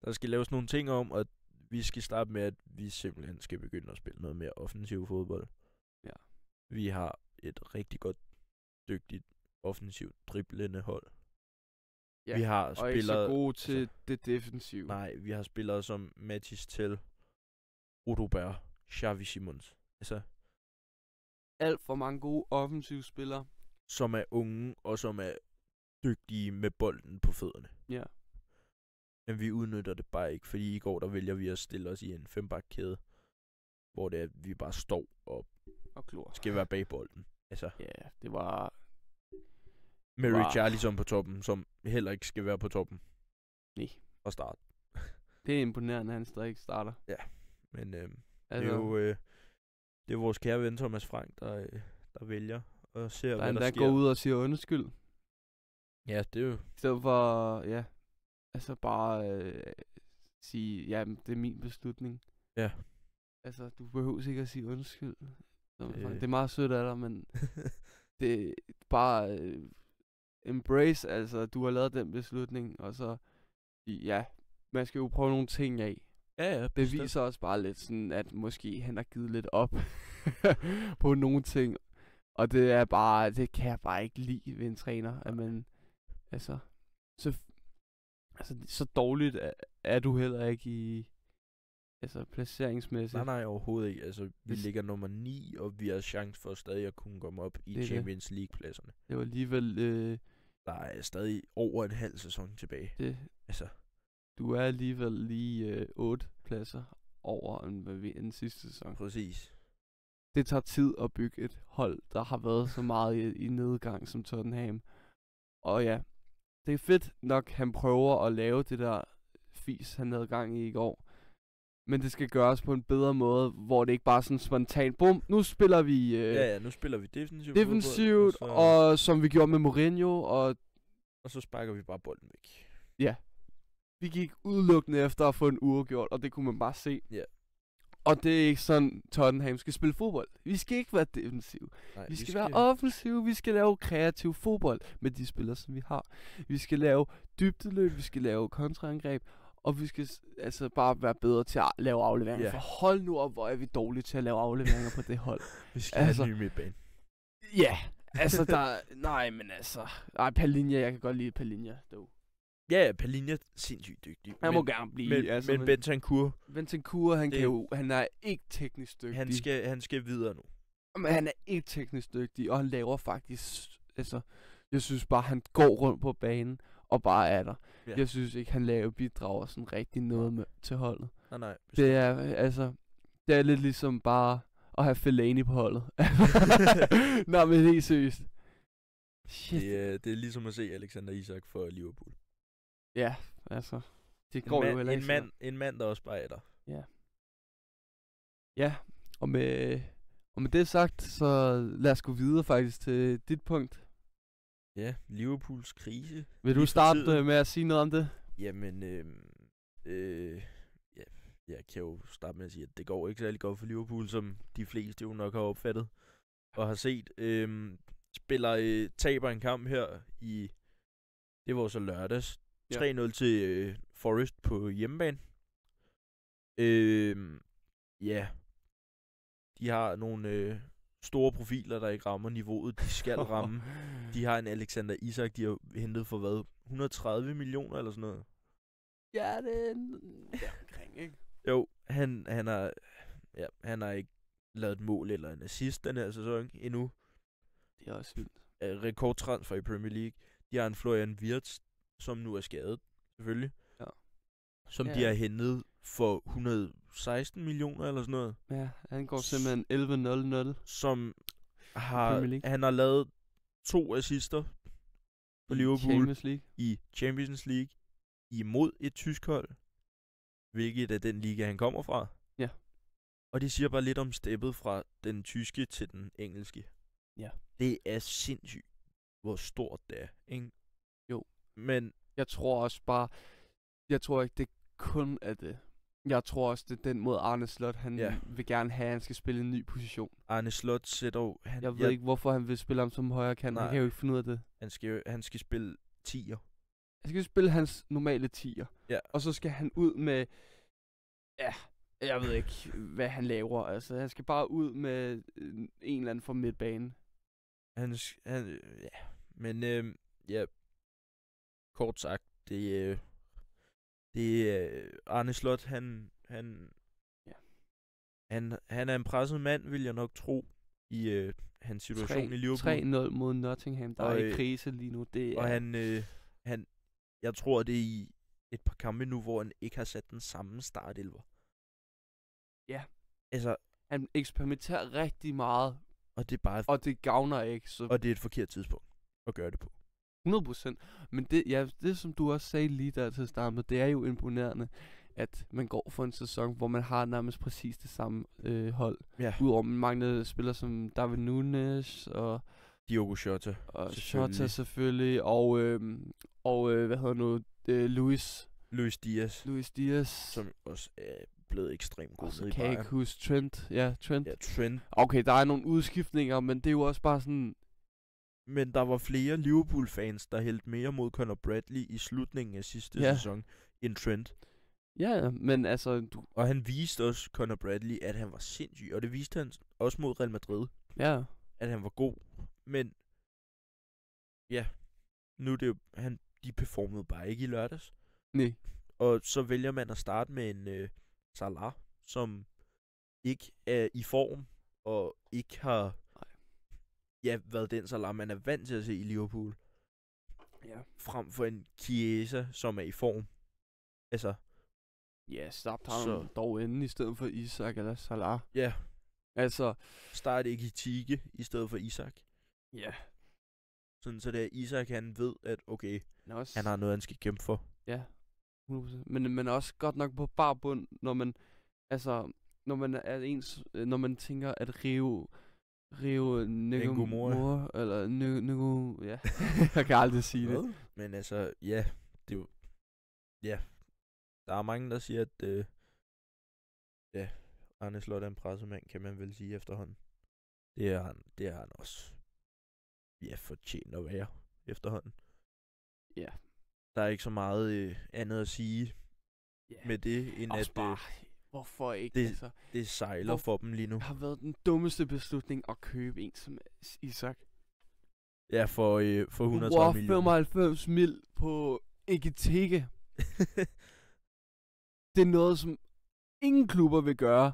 der skal laves nogle ting om, og vi skal starte med, at vi simpelthen skal begynde at spille noget mere offensiv fodbold. Ja. Vi har et rigtig godt, dygtigt, offensivt driblende hold. Ja, vi har og spillere, ikke så gode til det defensive. Nej, vi har spillere som Mathis Tel, Rodobert, Xavi Simons. Altså, alt for mange gode offensive spillere. Som er unge, og som er dygtige med bolden på fødderne. Ja. Men vi udnytter det bare ikke, fordi i går, der vælger vi at stille os i en 5-bakkæde, hvor det er, at vi bare står og klor. Skal være bag bolden. Altså. Ja, det var... Med Richarlison på toppen, som heller ikke skal være på toppen. Nej. Og starte. Det er imponerende, at han stadig ikke starter. Ja, men det er jo det er vores kære ven Thomas Frank, der vælger og ser, hvad der sker. Der går ud og siger undskyld. Ja, det er jo... I stedet for, ja, altså bare sige, ja, det er min beslutning. Ja. Altså, du behøver ikke at sige undskyld. Det er meget sødt af dig, men det er bare embrace, altså, du har lavet den beslutning, og så, ja, man skal jo prøve nogle ting af. Ja, det viser også bare lidt sådan, at måske han har givet lidt op på nogle ting. Og det er bare, det kan jeg bare ikke lide ved en træner, at man, altså så dårligt er du heller ikke i, altså placeringsmæssigt. Nej, overhovedet ikke. Altså, vi ligger nummer 9, og vi har chance for stadig at kunne komme op i Champions League-pladserne. Det var alligevel... der er stadig over en halv sæson tilbage. Altså. Du er alligevel lige 8 pladser over en sidste sæson. Præcis. Det tager tid at bygge et hold, der har været så meget i nedgang som Tottenham. Og ja, det er fedt nok, han prøver at lave det der fis, han havde gang i går. Men det skal gøres på en bedre måde, hvor det ikke bare er sådan spontant, bum, nu spiller vi... nu spiller vi defensivt fodbold, og som vi gjorde med Mourinho, og så sparker vi bare bolden væk. Ja. Vi gik udelukkende efter at få en uafgjort, og det kunne man bare se. Ja. Og det er ikke sådan, Tottenham skal spille fodbold. Vi skal ikke være defensive. Nej, vi skal være offensive. Vi skal lave kreativ fodbold med de spillere, som vi har. Vi skal lave dybdeløb, vi skal lave kontraangreb. og vi skal altså bare være bedre til at lave afleveringer. Ja. For hold nu op, hvor er vi dårlige til at lave afleveringer på det hold. Vi skal have en ny midtbane. Ja, altså nej, men altså, Palinja, jeg kan godt lide Palinja, dog. Ja, Palinja er sindssygt dygtig. Han må gerne blive. Men Bentancur... Bentancur, han er ikke teknisk dygtig. Han skal videre nu. Men han er ikke teknisk dygtig, og han laver faktisk, altså, jeg synes bare, han går rundt på banen, og bare er der. Ja. Jeg synes ikke, han bidrager sådan rigtig noget til holdet. Nej. Det er lidt ligesom bare at have Fellaini på holdet. Nå, men helt seriøst. Shit. Det er ligesom at se Alexander Isak for Liverpool. Ja, altså. Det går jo heller ikke. En mand, der også bare er der. Ja. Ja, og med det sagt, så lad os gå videre faktisk til dit punkt. Ja, Liverpools krise. Vil du starte med at sige noget om det? Jamen, jeg kan jo starte med at sige, at det går ikke særlig godt for Liverpool, som de fleste jo nok har opfattet og har set. Taber en kamp her det var så lørdags. 3-0 til Forest på hjemmebane. De har nogle store profiler, der ikke rammer niveauet. De skal ramme. De har en Alexander Isak, de har hentet for hvad? 130 millioner eller sådan noget? Ja, det er omkring, ikke? Jo, han har ikke lavet et mål eller en assist den her sæson endnu. Det er også vildt. Rekordtransfer i Premier League. De har en Florian Wirtz, som nu er skadet, selvfølgelig. Ja. Som de har hentet for 116 millioner eller sådan noget. Ja, han går simpelthen 11-0-0. Som han har lavet 2 assister på Liverpool i Champions League imod et tysk hold, hvilket er den liga, han kommer fra. Ja. Og det siger bare lidt om steppet fra den tyske til den engelske. Ja. Det er sindssygt, hvor stort det er, ikke? Jo. Men jeg tror ikke, det kun er det. Jeg tror også, det er den måde Arne Slot, han vil gerne have, at han skal spille en ny position. Arne Slot sætter jeg ved ikke, hvorfor han vil spille ham som højre kant. Han kan jo ikke finde ud af det. Han skal spille 10'er. Han skal spille hans normale 10'er. Ja. Og så skal han ud med... Ja, jeg ved ikke, hvad han laver. Altså, han skal bare ud med en eller anden fra midtbanen. Men kort sagt, det Arne Slot, han er en presset mand, vil jeg nok tro, i hans situation i Liverpool. 3-0 mod Nottingham, der er i krise lige nu. Jeg tror, det er i et par kampe nu, hvor han ikke har sat den samme startelver. Ja. Altså, han eksperimenterer rigtig meget. Og det gavner ikke. Så... Og det er et forkert tidspunkt at gøre det på. 100%. Men det som du også sagde lige der til at starte med, det er jo imponerende, at man går for en sæson, hvor man har nærmest præcis det samme hold. Ja. Udover man mangler spillere som David Nunes og Diogo Jota. Og Jota selvfølgelig. Og hvad hedder nu? Luis Diaz. Som også er blevet ekstremt god. Og så kan jeg ikke huske Trent. Ja, Trent. Ja, Trent. Okay, der er nogle udskiftninger, men det er jo også bare sådan... Men der var flere Liverpool-fans, der hældte mere mod Conor Bradley i slutningen af sidste sæson end Trent. Ja, men altså... Og han viste også Conor Bradley, at han var sindssyg. Og det viste han også mod Real Madrid. Ja. At han var god. Men... Ja. Nu er det jo... De performede bare ikke i lørdags. Nej. Og så vælger man at starte med en Salah, som ikke er i form. Og ikke har... været den Salah, man er vant til at se i Liverpool. Ja. Frem for en Chiesa, som er i form. Altså. Ja, start ham dog inden i stedet for Isak eller Salah. Ja. Altså. Start ikke i Tige i stedet for Isak. Ja. Sådan så det er Isak, han ved, at okay, han har noget, han skal kæmpe for. Ja. 100%. Men også godt nok på bar bund, når man tænker, at Rio Ngomor eller Ngo, ja. Jeg kan aldrig sige det. Men altså, ja, det er jo, ja. Der er mange, der siger, at Arne Slot er en pressemand, kan man vel sige efterhånden. Det er han også. Ja, fortjent at være efterhånden. Ja. Der er ikke så meget andet at sige. med det, end også at bare, hvorfor ikke? det sejler for dem lige nu. Det har været den dummeste beslutning at købe en som Isak. Ja, for 130 millioner. 95 mil på Ekitike. Det er noget, som ingen klubber vil gøre.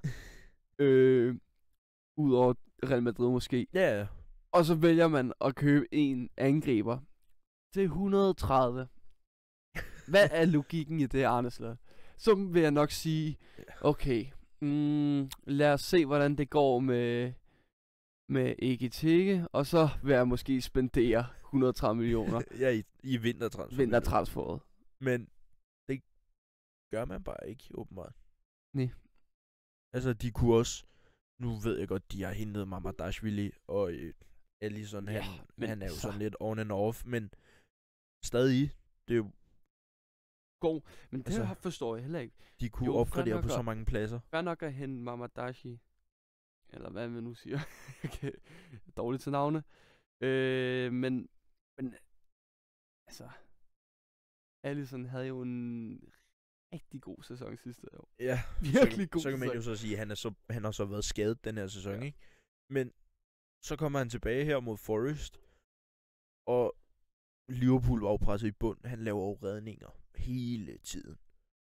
Udover Real Madrid måske. Ja. Og så vælger man at købe en angriber til 130. Hvad er logikken i det, Arne Slot? Så vil jeg nok sige, okay, lad os se, hvordan det går med Ekitike, og så vil jeg måske spendere 130 millioner. Ja, i vintertransfer. Vintertransferet. Men det gør man bare ikke, åbenbart. Nej. Altså, de kunne også... Nu ved jeg godt, de har hentet Mamardashvili, og Alisson, han er jo sådan lidt on and off, men stadig, det er jo... God, men det altså, forstår jeg heller ikke. De kunne opgradere på så mange pladser. Hvad nok at hente Mamardashvili? Eller hvad man nu siger. Okay. Dårligt til navne. Men altså, Alisson havde jo en rigtig god sæson sidste år. Ja, virkelig god sæson. Så kan man jo så sige, at han har så været skadet den her sæson, ikke? Men så kommer han tilbage her mod Forest, og Liverpool var jo presset i bund. Han laver jo redninger hele tiden.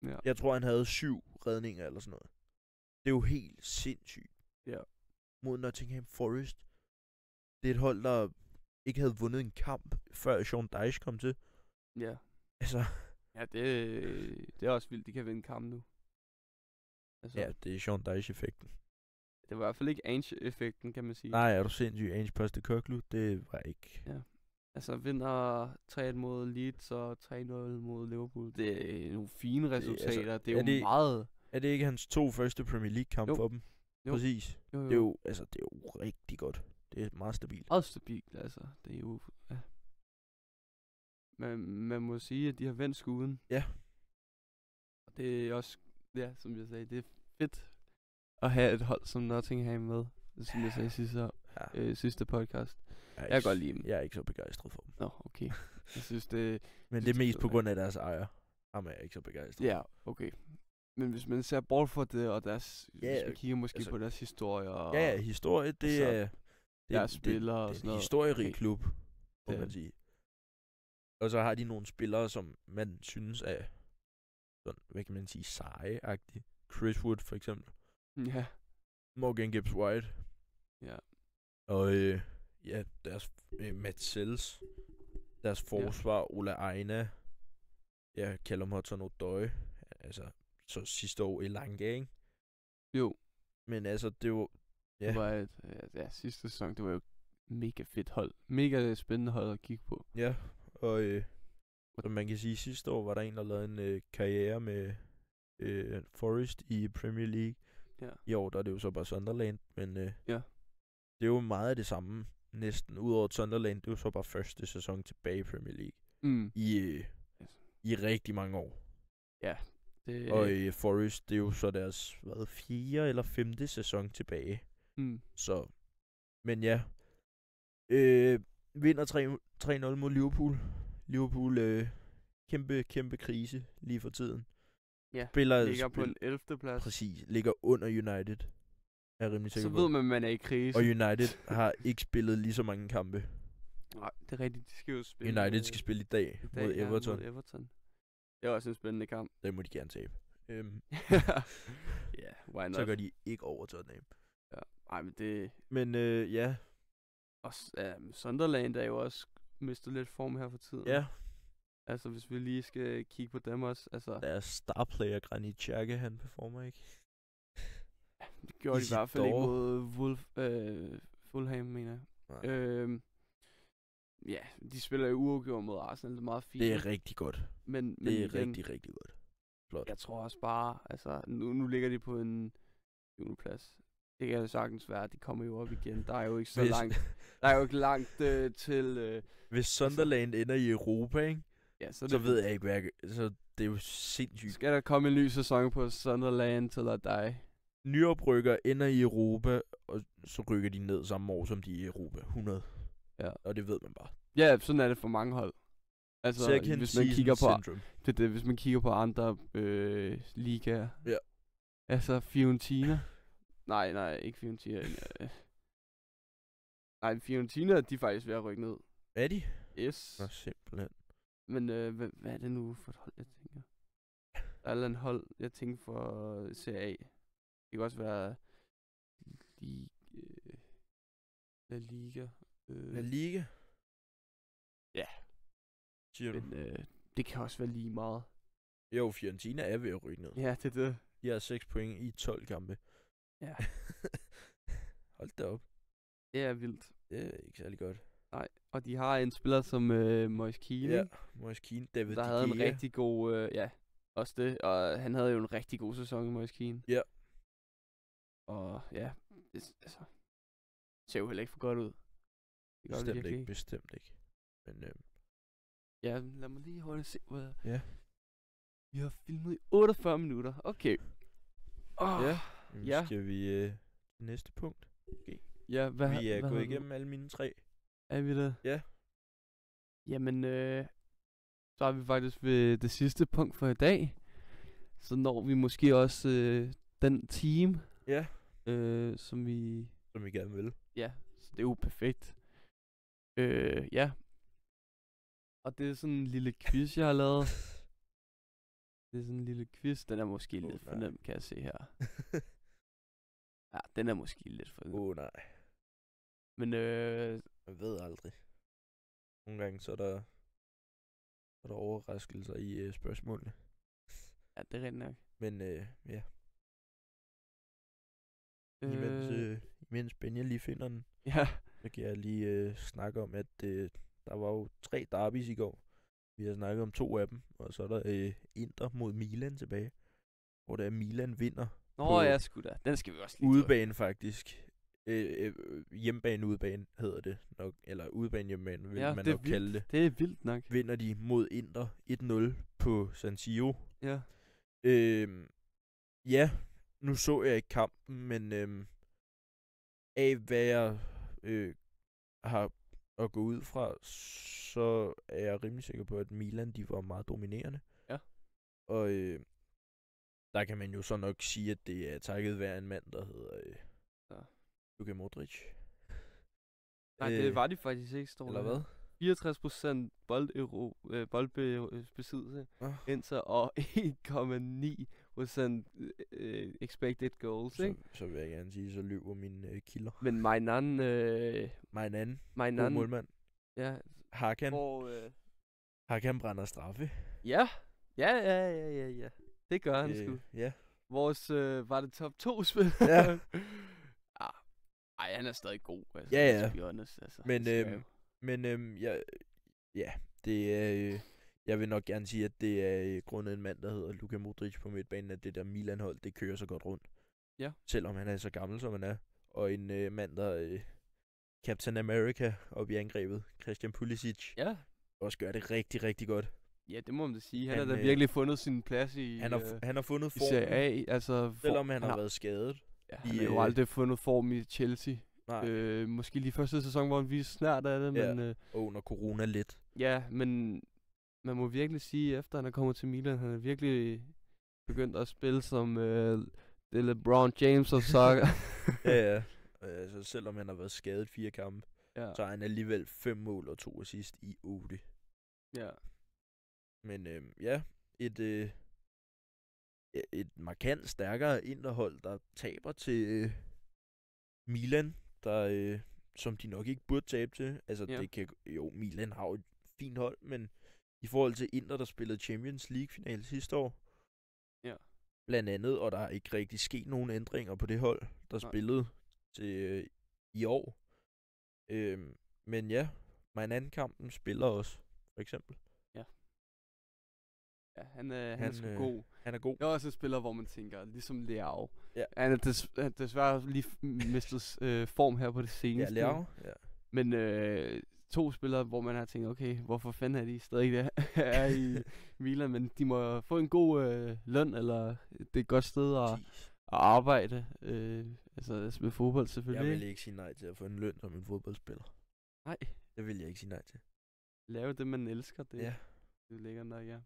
Ja. Jeg tror, han havde 7 redninger eller sådan noget. Det er jo helt sindssygt. Ja. Mod Nottingham Forest. Det er et hold, der ikke havde vundet en kamp, før Sean Dyche kom til. Ja. Altså... Ja, det er også vildt, de kan vinde kamp nu. Altså, ja, det er Sean Dyche-effekten. Det var i hvert fald ikke Ange-effekten, kan man sige. Nej, er du sindssyg? Ange Postecoglou, det var ikke... Ja. Altså, vinder 3-1 mod Leeds og 3-0 mod Liverpool. Det er nogle fine resultater. Det er jo meget... Er det ikke hans 2 første Premier League-kamp for dem? Jo. Præcis. Jo. Det er jo rigtig godt. Det er meget stabilt. Meget stabilt, altså. Det er jo... Ja. Man må sige, at de har vendt skuden. Ja. Og det er også, ja, som jeg sagde, det er fedt at have et hold som Nottingham med. Som jeg sagde sidste podcast. Jeg kan godt lide dem. Jeg er ikke så begejstret for dem. Nå, okay. Jeg synes, det... Men det er mest på grund af deres ejer. Ham er jeg ikke så begejstret. Ja, okay. Men hvis man ser bort for det, og deres... hvis man kigger måske på deres historie og... Ja, historie, det er... Deres spillere og sådan noget. Det er en historierig klub, må man sige. Og så har de nogle spillere, som man synes er sådan, hvad kan man sige, seje-agtige. Chris Wood for eksempel. Ja. Morgan Gibbs White. Ja. Og deres Matt Sells. Deres forsvar, Ola Aina. Ja, Callum Hudson-Odoi. Altså, så sidste år i Lange, ikke? Jo. Men altså, det var... Ja. Det var sidste sæson, det var jo mega fedt hold. Mega spændende hold at kigge på. Ja. Og som man kan sige, sidste år var der en, der lavede en karriere med Forest i Premier League. Ja. I år der er det jo så bare Sunderland, men ja. Det er jo meget af det samme næsten. Udover Sunderland, det er jo så bare første sæson tilbage i Premier League. I rigtig mange år. Ja. Og i Forest, det er jo så deres 4. eller 5. sæson tilbage. Så, men ja. Vinder 3-0 mod Liverpool. Liverpool, kæmpe krise lige for tiden. Ja, ligger på en 11. plads. Præcis, ligger under United. Er rimelig sikker så på. ved man er i krise. Og United har ikke spillet lige så mange kampe. Nej, det er rigtigt, de skal jo spille. United skal spille i dag mod Everton. Mod Everton. Det er også en spændende kamp. Det må de gerne tabe. Ja, why not? Så gør de ikke over Tottenham. Ja, nej, men det... Men ja. Og Sunderland er jo også mistet lidt form her for tiden. Ja. Altså, hvis vi lige skal kigge på dem også, altså... Deres starplayer, Granit Xhaka, han performer ikke. Det gjorde de i hvert fald ikke mod Fulham, mener jeg. Ja, de spiller jo uafgjort mod Arsenal, det er meget fint. Det er rigtig godt. Men det er rigtig godt. Flot. Jeg tror også bare, altså, nu ligger de på en 20. plads. Det kan jo sagtens være, at de kommer jo op igen. Der er jo ikke så langt. Der er jo ikke langt til... Hvis Sunderland ender i Europa, ikke? Ja, så ved jeg ikke, hvad så det er jo sindssygt. Skal der komme en ny sæson på Sunderland til at dig? Nyoprykker ender i Europa, og så rykker de ned samme år, som de er i Europa. 100. Ja. Og det ved man bare. Ja, sådan er det for mange hold. Altså, Second hvis man season kigger på syndrome. det, hvis man kigger på andre ligaer. Ja. Altså Fiorentina. Nej, ikke Fiorentina. Nej, Fiorentina, de er faktisk ved at rykke ned. Er de? Yes. Nå, simpelthen. Men hvad er det nu for et hold, jeg tænker? Der er et hold, jeg tænker for Serie A. Det kan også være La Liga. La Liga? Ja. Siger du? Men det kan også være lige meget. Jo, Fiorentina er ved at rykke ned. Ja, det er det. De har 6 point i 12 kampe. Ja. Hold da op. Det er vildt. Det er ikke særlig godt. Nej, og de har en spiller som Moise Keane. Ja, Moise Keane, David der De havde en Gea. rigtig god, også det. Og han havde jo en rigtig god sæson i Moise Keane. Ja. Og ja, det ser jo heller ikke for godt ud. Det gør det Bestemt virkelig ikke, bestemt ikke. Men ja, lad mig lige hurtigt se, hvad... ja. Vi har filmet i 48 minutter. Okay. Ja. Ja. Skal vi til næste punkt? Okay. Ja, hvad Vi er hvad gået har du? igennem alle mine 3. Er vi det? Ja. Jamen, så er vi faktisk ved det sidste punkt for i dag. Så når vi måske også den team, Ja. som vi... Som vi gerne vil. Ja, så det er jo perfekt. Ja. Og det er sådan en lille quiz, jeg har lavet. Det er sådan en lille quiz. Den er måske lidt for nem, kan jeg se her. Ja, den er måske lidt for nem. Nej. Men Man ved aldrig. Nogle gange så er der overraskelser i spørgsmålene. ja, det er rigtig nok. Men ja. Imens Benja lige finder den, Ja. så kan jeg lige snakke om, at der var jo 3 derbys i går. Vi har snakket om 2 af dem, og så er der Inter mod Milan tilbage, hvor der Milan vinder. Nå ja, sgu da. Den skal vi også lige udebane faktisk. Hjemmebane, udebane hedder det nok. Eller udebane, hjemmebane vil man nok kalde det. Det er vildt nok. Vinder de mod Inter 1-0 på San Siro. Ja. Ja, nu så jeg ikke kampen, men af hvad jeg har at gå ud fra, så er jeg rimelig sikker på, at Milan, de var meget dominerende. Ja. Og der kan man jo så nok sige, at det er takket være en mand, der hedder Luka Modric. Nej, det var de faktisk ikke, står eller der. hvad? 64% boldbesiddelse, Inter, og 1,9% expected goals, ikke? Så vil jeg gerne sige, så løber mine kilder. Men Mainan, god målmand. Ja. Hakan. Og, Hakan brænder straffe. Ja. Det gør han sgu. Ja. Vores, var det top 2 spil? Ja. Ej, han er stadig god, altså. Ja. To be honest, altså. Ja, det er... jeg vil nok gerne sige, at det er grundet en mand, der hedder Luka Modric på midtbanen, at det der Milan-hold, det kører så godt rundt. Ja. Selvom han er så gammel, som han er. Og en mand, der Captain America op i angrebet, Christian Pulisic, også gør det rigtig, rigtig godt. Ja, det må man da sige. Han har da virkelig fundet sin plads i... Han har fundet form. I Serie A, altså... Selvom han har været skadet. Ja, han har jo aldrig fundet form i Chelsea. Nej. Måske lige første sæson, hvor han viste snart af det, men... når corona lidt. Ja, men man må virkelig sige, efter han er kommet til Milan, han er virkelig begyndt at spille som det LeBron James of soccer. Ja. Altså, selvom han har været skadet 4 kampe, så har han alligevel 5 mål og 2 assist i 8. Ja. Men et markant stærkere Interhold, der taber til Milan, der som de nok ikke burde tabe til. Altså, det kan jo, Milan har jo et fint hold, men i forhold til Inter, der spillede Champions League-finale sidste år, blandt andet, og der er ikke rigtig sket nogen ændringer på det hold, der spillede til i år. Men ja, min anden kampen spiller også, for eksempel. Ja, han er sgu god. Han er god. Jeg er også et spiller, hvor man tænker, ligesom Leao. Ja. Han er desværre lige mistet form her på det seneste. Ja, Leao. Ja. Men 2 spillere, hvor man har tænkt, okay, hvorfor fanden er de stadig der er i Milan? Men de må få en god løn, eller det er et godt sted at arbejde. Altså med fodbold selvfølgelig. Jeg vil ikke sige nej til at få en løn som en fodboldspiller. Nej. Det vil jeg ikke sige nej til. lave det, man elsker. Det, Ja. det ligger nok, ja.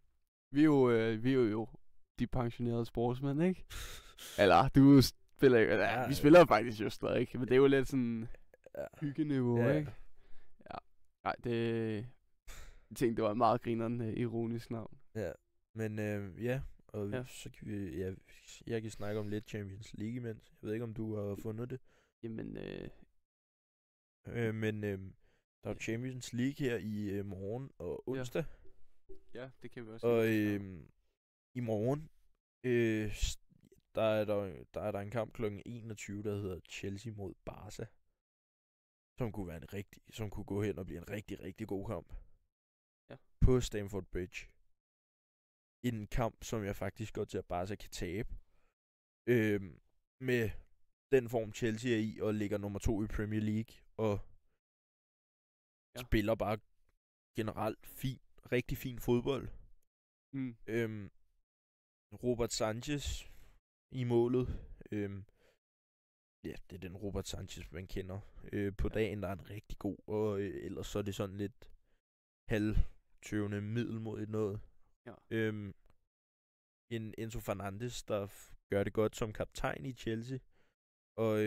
Vi er jo de pensionerede sportsmænd, ikke? Eller, du spiller ikke... Ja, vi spiller faktisk jo stadig, ikke? Men det er jo lidt sådan hyggeniveau, ikke? Ja. Nej, jeg tænkte, det var en meget grineren ironisk navn. Ja, men så kan vi... Ja, jeg kan snakke om lidt Champions League imens. Jeg ved ikke, om du har fundet det. Jamen, der er Champions League her i morgen og onsdag. Ja, det kan vi også. Og i morgen, der er der en kamp kl. 21, der hedder Chelsea mod Barca. Som kunne gå hen og blive en rigtig, rigtig god kamp. Ja. På Stamford Bridge. En kamp, som jeg faktisk godt til at Barca kan tabe. Med den form Chelsea er i, og ligger nummer 2 i Premier League, og spiller bare generelt rigtig fin fodbold. Robert Sanchez i målet. Ja, det er den Robert Sanchez, man kender. På dagen, der er en rigtig god, og ellers så er det sådan lidt halvtøvende middelmodigt noget. Ja. En Enzo Fernandes, der gør det godt som kaptajn i Chelsea. Og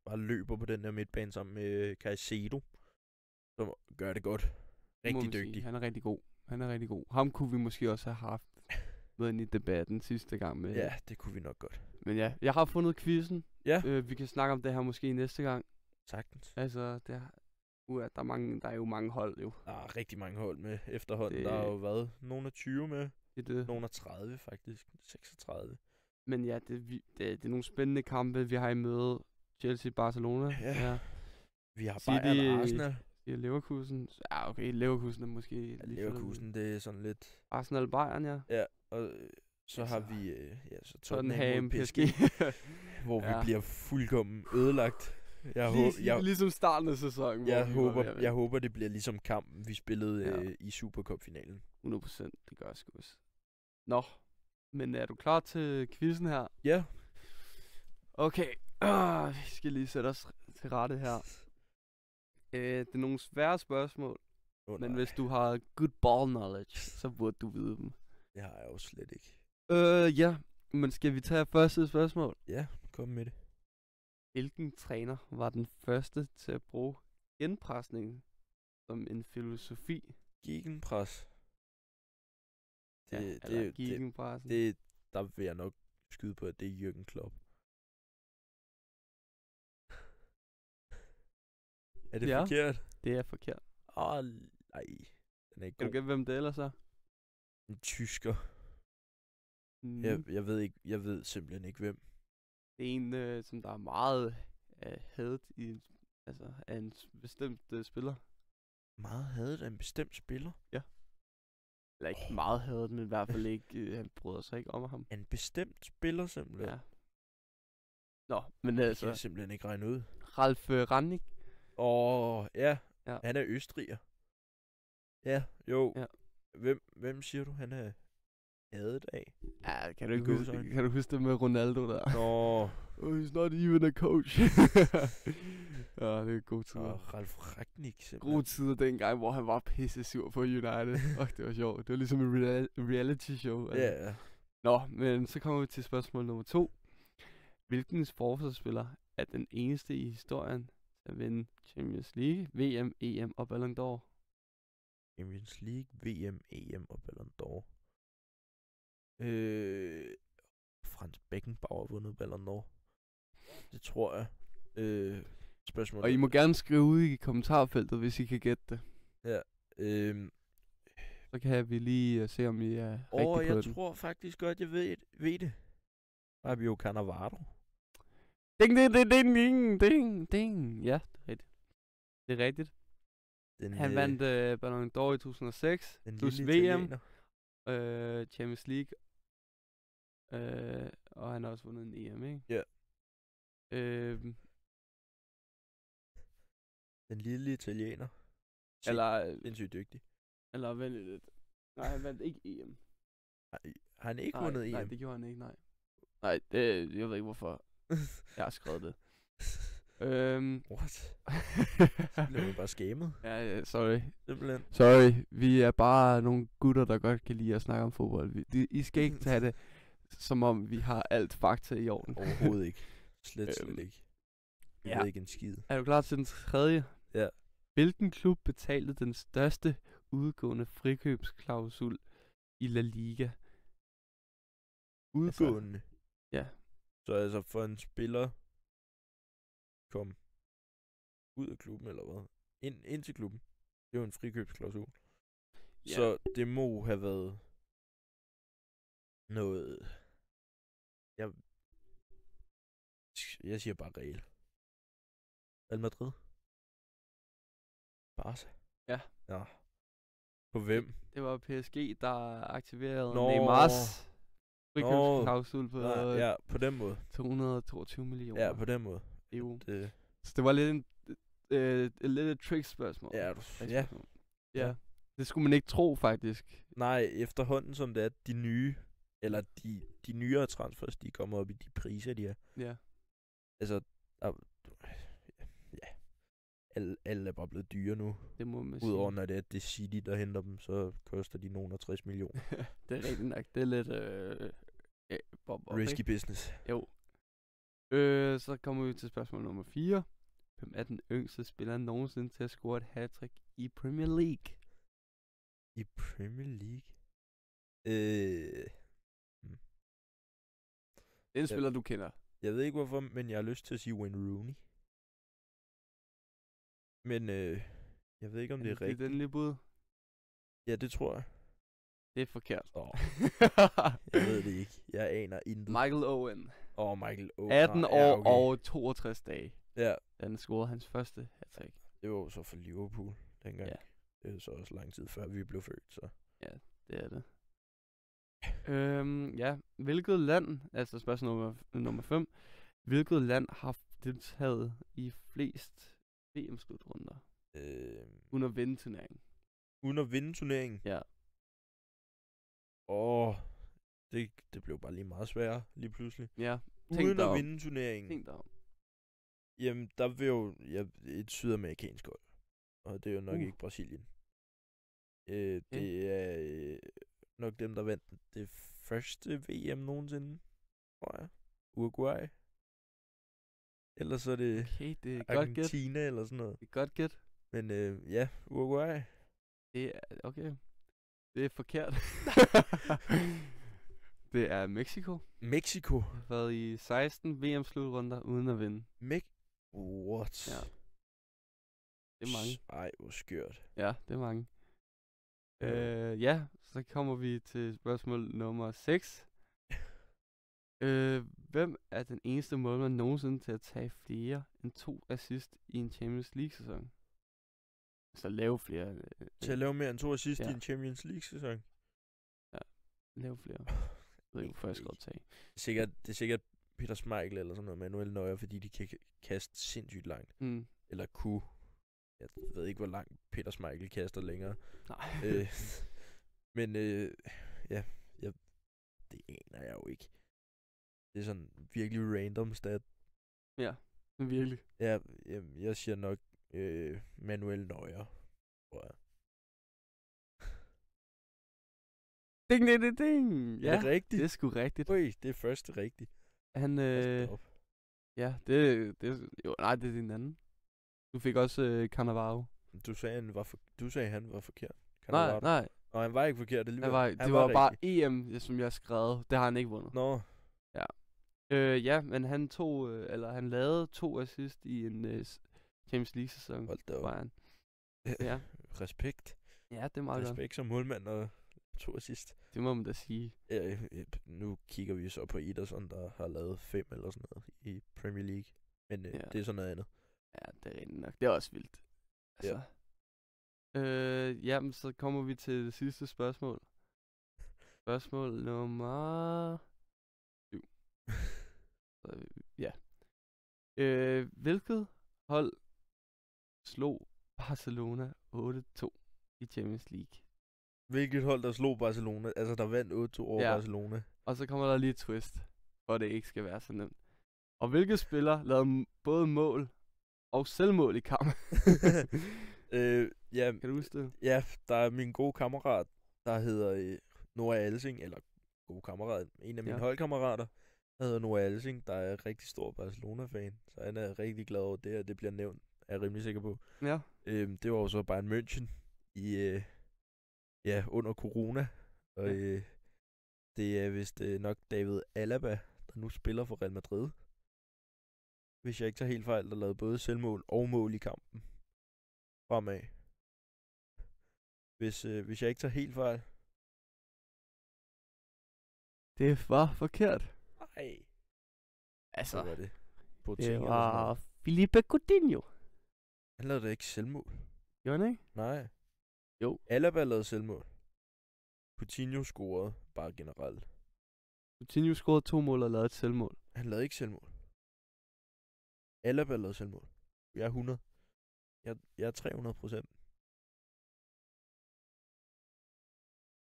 bare løber på den der midtbane sammen med Caicedo, som gør det godt. Rigtig dygtig. Han er rigtig god. Ham kunne vi måske også have haft med ind i debatten sidste gang med. Ja, det kunne vi nok godt. Men ja, jeg har fundet quizzen. Ja. Vi kan snakke om det her måske næste gang. Sagtens. Altså, der er jo mange hold jo. Der er rigtig mange hold med efterhånden. Der har jo været nogle af 20 med. Nogle af 30 faktisk. 36. Men ja, det er nogle spændende kampe, vi har i møde. Chelsea, Barcelona. Ja. Vi har Bayern, Arsenal. Ja, Leverkusen. Ja, okay, Leverkusen er måske... Ja, Leverkusen, det er sådan lidt... Arsenal, Bayern, ja. Ja, og så har vi... så Tottenham, PSG. Hvor vi bliver fuldkommen ødelagt. Ligesom starten af sæsonen. Jeg håber, det bliver ligesom kampen, vi spillede i Supercup-finalen. 100%, det gør jeg sgu også. Nå, men er du klar til quizzen her? Ja. Okay, vi skal lige sætte os til rette her. Det er nogle svære spørgsmål, men hvis du har good ball knowledge, så burde du vide dem. Det har jeg jo slet ikke. Ja, men skal vi tage første spørgsmål? Ja, kom med det. Hvilken træner var den første til at bruge genpresning som en filosofi? Gegenpres. Der vil jeg nok skyde på, at det er Jürgen Klopp. Er det forkert? Det er forkert. Nej. Den er ikke god. Kan du gætte, hvem det ellers er? En tysker. Jeg ved simpelthen ikke, hvem. Det er en, som der er meget hadet i, altså af en bestemt spiller. Meget hadet af en bestemt spiller? Ja. Eller ikke meget hadet, men i hvert fald ikke, han bryder sig ikke om ham. En bestemt spiller simpelthen? Ja. Nå, men altså... Det kan jeg simpelthen ikke regne ud. Ralf Rangnick. Ja. Han er østriger. Ja, jo. Ja. Hvem siger du, han er hadet af? Ja, kan du huske det med Ronaldo der? He's not even a coach. Ja, det er god tid. Ralf Rangnick simpelthen. God tid dengang, hvor han var pisse sur på United. Det var sjovt. Det var ligesom en reality show. Altså. Ja. Nå, men så kommer vi til spørgsmål nummer 2. Hvilken forsvarsspiller er den eneste i historien at vinde Champions League, VM, EM og Ballon d'Or? Champions League, VM, EM og Ballon d'Or. Franz Beckenbauer har vundet Ballon d'Or. Det tror jeg. Spørgsmålet. Og I må gerne skrive ud i kommentarfeltet, hvis I kan gætte det. Ja. Så kan vi lige se, om I er rigtig på den. Jeg tror faktisk godt, jeg ved det. Fabio Cannavaro. Ding. Ja, det er rigtigt. Han vandt Ballon d'Or i 2006, plus VM, Champions League, og han har også vundet en EM, ikke? Ja. Den lille italiener. Sindssygt dygtig. Eller vent lidt. Nej, han vandt ikke EM. Nej, har han ikke vundet EM? Nej, det gjorde han ikke, nej. Nej, jeg ved ikke hvorfor jeg har skrevet det. What? Så blev vi bare skammet. Ja, sorry. Simpelthen. Sorry, vi er bare nogle gutter, der godt kan lide at snakke om fodbold. I skal ikke tage det, som om vi har alt fakta i orden. Overhovedet ikke. Slet ikke. Jeg ved ikke en skid. Er du klar til den tredje? Ja. Hvilken klub betalte den største udgående frikøbsklausul i La Liga? Udgående? Altså, ja. Så altså for en spiller kom ud af klubben, eller hvad? Ind til klubben. Det er jo en frikøbsklausul. Ja. Så det må have været noget... Jeg siger bare Real. Real Madrid. Barca. Ja. Ja. På hvem? Det var PSG, der aktiverede Neymars frikøbsklausul på, ja, på den måde. 222 millioner. Ja, på den måde. EU. Så det var lidt et trick-spørgsmål. Ja. Det skulle man ikke tro, faktisk. Nej, efterhånden som det er, de nye, eller de nyere transfers, de kommer op i de priser, de er. Ja. Altså, alle er bare blevet dyre nu. Det må man sige. Udover når det er City, der henter dem, så koster de nogen 60 millioner. Det er rigtigt nok. Det er lidt risky business. Jo. Så kommer vi til spørgsmål nummer 4. Hvem er den yngste spiller nogensinde til at score et hattrick i Premier League? I Premier League? Det er en spiller, du kender. Jeg ved ikke hvorfor, men jeg har lyst til at sige Wayne Rooney. Men jeg ved ikke, om det er rigtigt. Det er den lige bud? Ja, det tror jeg. Det er forkert. Jeg ved det ikke. Jeg aner intet. Michael Owen. Michael Owen. 18 år og 62 dage. Ja. Han scorede hans første hattrick. Det var jo så for Liverpool dengang. Ja. Det er så også lang tid før vi blev født, så. Ja, det er det. Hvilket land, altså spørgsmål nummer 5, hvilket land har deltaget i flest VM-slutrunder? Uden at vinde turneringen. Uden at vinde turneringen? Ja. Det blev bare lige meget sværere, lige pludselig. Ja. Uden at vinde turneringen. Tænk dig om. Jamen, der vil jo et sydamerikansk hold. Og det er jo nok ikke Brasilien. Det er nok dem, der vandt det første VM nogensinde, tror jeg. Uruguay. Ellers så er det, det er Argentina eller sådan noget. Det er godt gæt. Men Uruguay. Det er, okay. Det er forkert. Det er Mexico. Mexico? har været i 16 VM-slutrunder uden at vinde. What? Ja. Det er mange. Ej, hvor skørt. Ja, det er mange. Så kommer vi til spørgsmål nummer 6. Hvem er den eneste målmand nogensinde til at tage flere end 2 assist i en Champions League-sæson? Så lave flere. Til at lave mere end 2 assist i en Champions League-sæson? Ja, lave flere. Jeg ved ikke, hvorfor jeg skal optage. Det er sikkert Peter Schmeichel eller sådan noget, Manuel Neuer, fordi de kan kaste sindssygt langt. Eller kunne. Jeg ved ikke, hvor langt Peter Schmeichel kaster længere. Nej. Men det aner jeg jo ikke. Det er sådan virkelig random stat. Ja, virkelig. Ja, jeg siger nok Manuel Neuer, tror jeg. Ding, ding, ding, ding. Ja, er det rigtigt? Det er sgu rigtigt. Ui, det er første rigtigt. Han, ja, det er din anden. Du fik også Cannavaro. Du sagde, han var forkert. Nej. Og han var ikke forkert alligevel. Det var bare EM, som jeg skrev. Det har han ikke vundet. Nå. Ja. Men han lavede 2 assist i en Champions League-sæson. Hold da op. Ja. Respekt. Ja, det er meget godt. Respekt som målmand og 2 assist. Det må man da sige. Nu kigger vi så på Ederson, der har lavet 5 eller sådan noget i Premier League. Men det er sådan noget andet. Ja, det er rent nok. Det er også vildt. Altså. Jamen, så kommer vi til det sidste spørgsmål. Spørgsmål nummer 7. Ja. Hvilket hold slog Barcelona 8-2 i Champions League? Hvilket hold, der slog Barcelona? Altså, der vandt 8-2 over Barcelona. Og så kommer der lige et twist, for det ikke skal være så nemt. Og hvilke spiller lavede både mål Og selvmål i kamp. Ja, Kan du huske det? ja, der er min gode kammerat, der hedder Noah Alsing, eller god kammerat, en af mine holdkammerater, der hedder Noah Alsing, der er rigtig stor Barcelona-fan, så han er rigtig glad over det, og det bliver nævnt, er jeg rimelig sikker på. Ja. Det var jo så Bayern München i, under corona, og det er vist nok David Alaba, der nu spiller for Real Madrid. Hvis jeg ikke tager helt fejl, der lavede både selvmål og mål i kampen fremad. Hvis jeg ikke tager helt fejl. Det var forkert. Nej. Altså, Hvad var det? det var Filipe Coutinho. Han lavede da ikke selvmål. Gjorde han ikke? Nej. Jo. Alaba lavede selvmål. Coutinho scorede bare generelt. Coutinho scorede 2 mål og lavede et selvmål. Han lavede ikke selvmål. Alaba lavede selvmål. Jeg er 100. Jeg er 300%.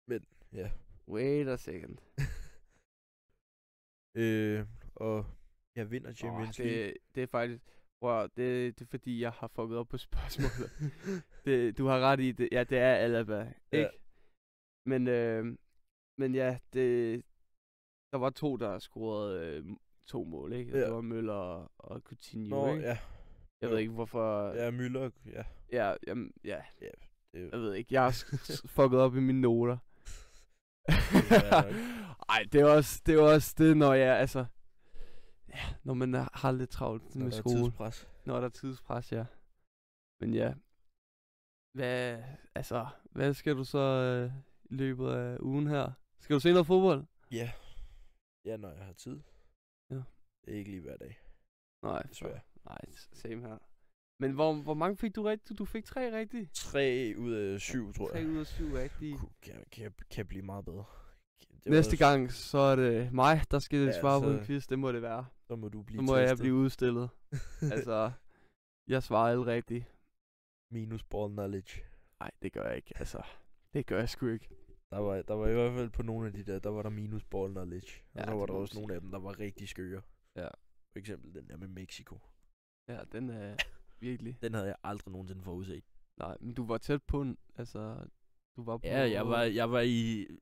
Men, ja. Wait a second. Og jeg vinder Champions League. Det er faktisk... Wow, det er fordi, jeg har fucket op på spørgsmålet. Du har ret i det. Ja, det er Alaba, ikke? Ja. Men ja, der var 2, der scorede 2 mål, ikke? Ja. Det var Møller og Coutinho, Nå, ikke? ja. Jeg ved ikke, hvorfor... Ja, Müller, ja. Ja, jamen, ja. Det... Jeg ved ikke, jeg har fucket op i mine noter. Ja, ej, det er også det, når jeg, altså... Ja, når man har lidt travlt med skole. Når der er tidspres. Når der er tidspres, ja. Men ja. Hvad skal du så i løbet af ugen her? Skal du se noget fodbold? Ja. Ja, når jeg har tid. Ja. Det er ikke lige hver dag. Nej, desværre. Nej, same her. Men hvor mange fik du rigtigt? Du fik 3 rigtigt? 3 ud af 7, tror jeg. 3 ud af 7 rigtigt. Kan blive meget bedre. Næste gang, så er det mig, der skal svare på så... en quiz. Det må det være. Så må du blive Så må testet. jeg blive udstillet. Altså, jeg svarer alt rigtigt. Minus ball knowledge. Nej, det gør jeg ikke. Altså, det gør jeg sgu ikke. Der var i hvert fald på nogle af de der var der minus ball knowledge. Og så var der også nogle af dem, der var rigtig skøre. Ja. For eksempel den der med Mexico. Ja, den er virkelig. Den havde jeg aldrig nogensinde forudset. Nej, men du var tæt på den. Altså, du var på... Ja,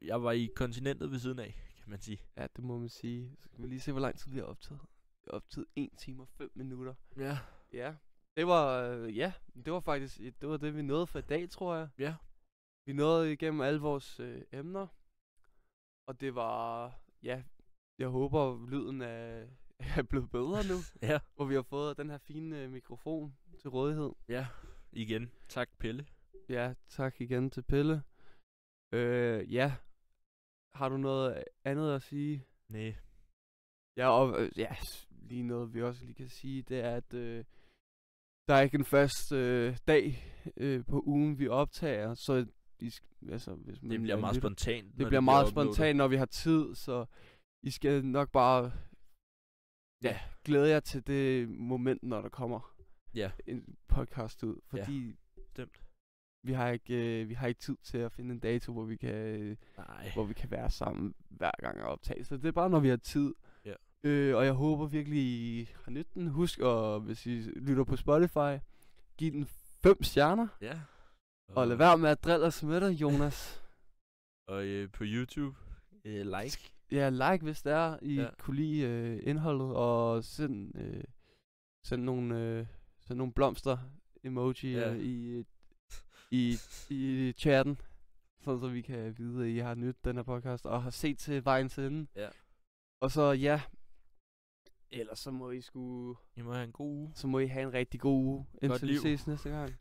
jeg var i kontinentet ved siden af, kan man sige. Ja, det må man sige. Så skal vi lige se, hvor lang tid vi har optaget. Vi har optaget 1 time og 5 minutter. Ja. Ja. Det var faktisk det, vi nåede for i dag, tror jeg. Ja. Vi nåede igennem alle vores emner. Og det var... Ja, jeg håber, lyden er blevet bedre nu. Ja. Hvor vi har fået den her fine mikrofon til rådighed. Ja, igen. Tak, Pelle. Ja, tak igen til Pelle. Ja. Har du noget andet at sige? Nej. Ja, og lige noget vi også lige kan sige, det er, at der er ikke en fast dag på ugen, vi optager, så hvis man det bliver meget spontant. Det bliver meget spontant, når vi har tid, så I skal nok bare glæde jer til det moment, når der kommer en podcast ud, fordi vi har ikke tid til at finde en dato, hvor vi kan være sammen hver gang og optage. Så det er bare, når vi har tid. Ja. Og jeg håber virkelig, I har nydt den. Husk, hvis I lytter på Spotify, giv den 5 stjerner. Ja. Og lad være med at drille os med dig, Jonas. Og på YouTube, like. Ja, like, hvis det er, I kunne lide indholdet. Og send nogle blomster emoji i chatten. Sådan så vi kan vide, at I har nydt den her podcast og har set til vejen til enden. Ja. Og så ellers så må I må have en god uge. Så må I have en rigtig god uge, indtil vi ses næste gang.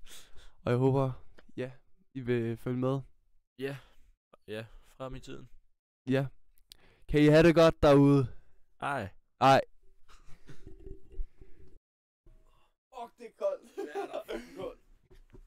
Og jeg håber, I vil følge med. Ja. Ja, frem i tiden. Ja. Kan I have det godt derude? Ej. Fuck, det er koldt.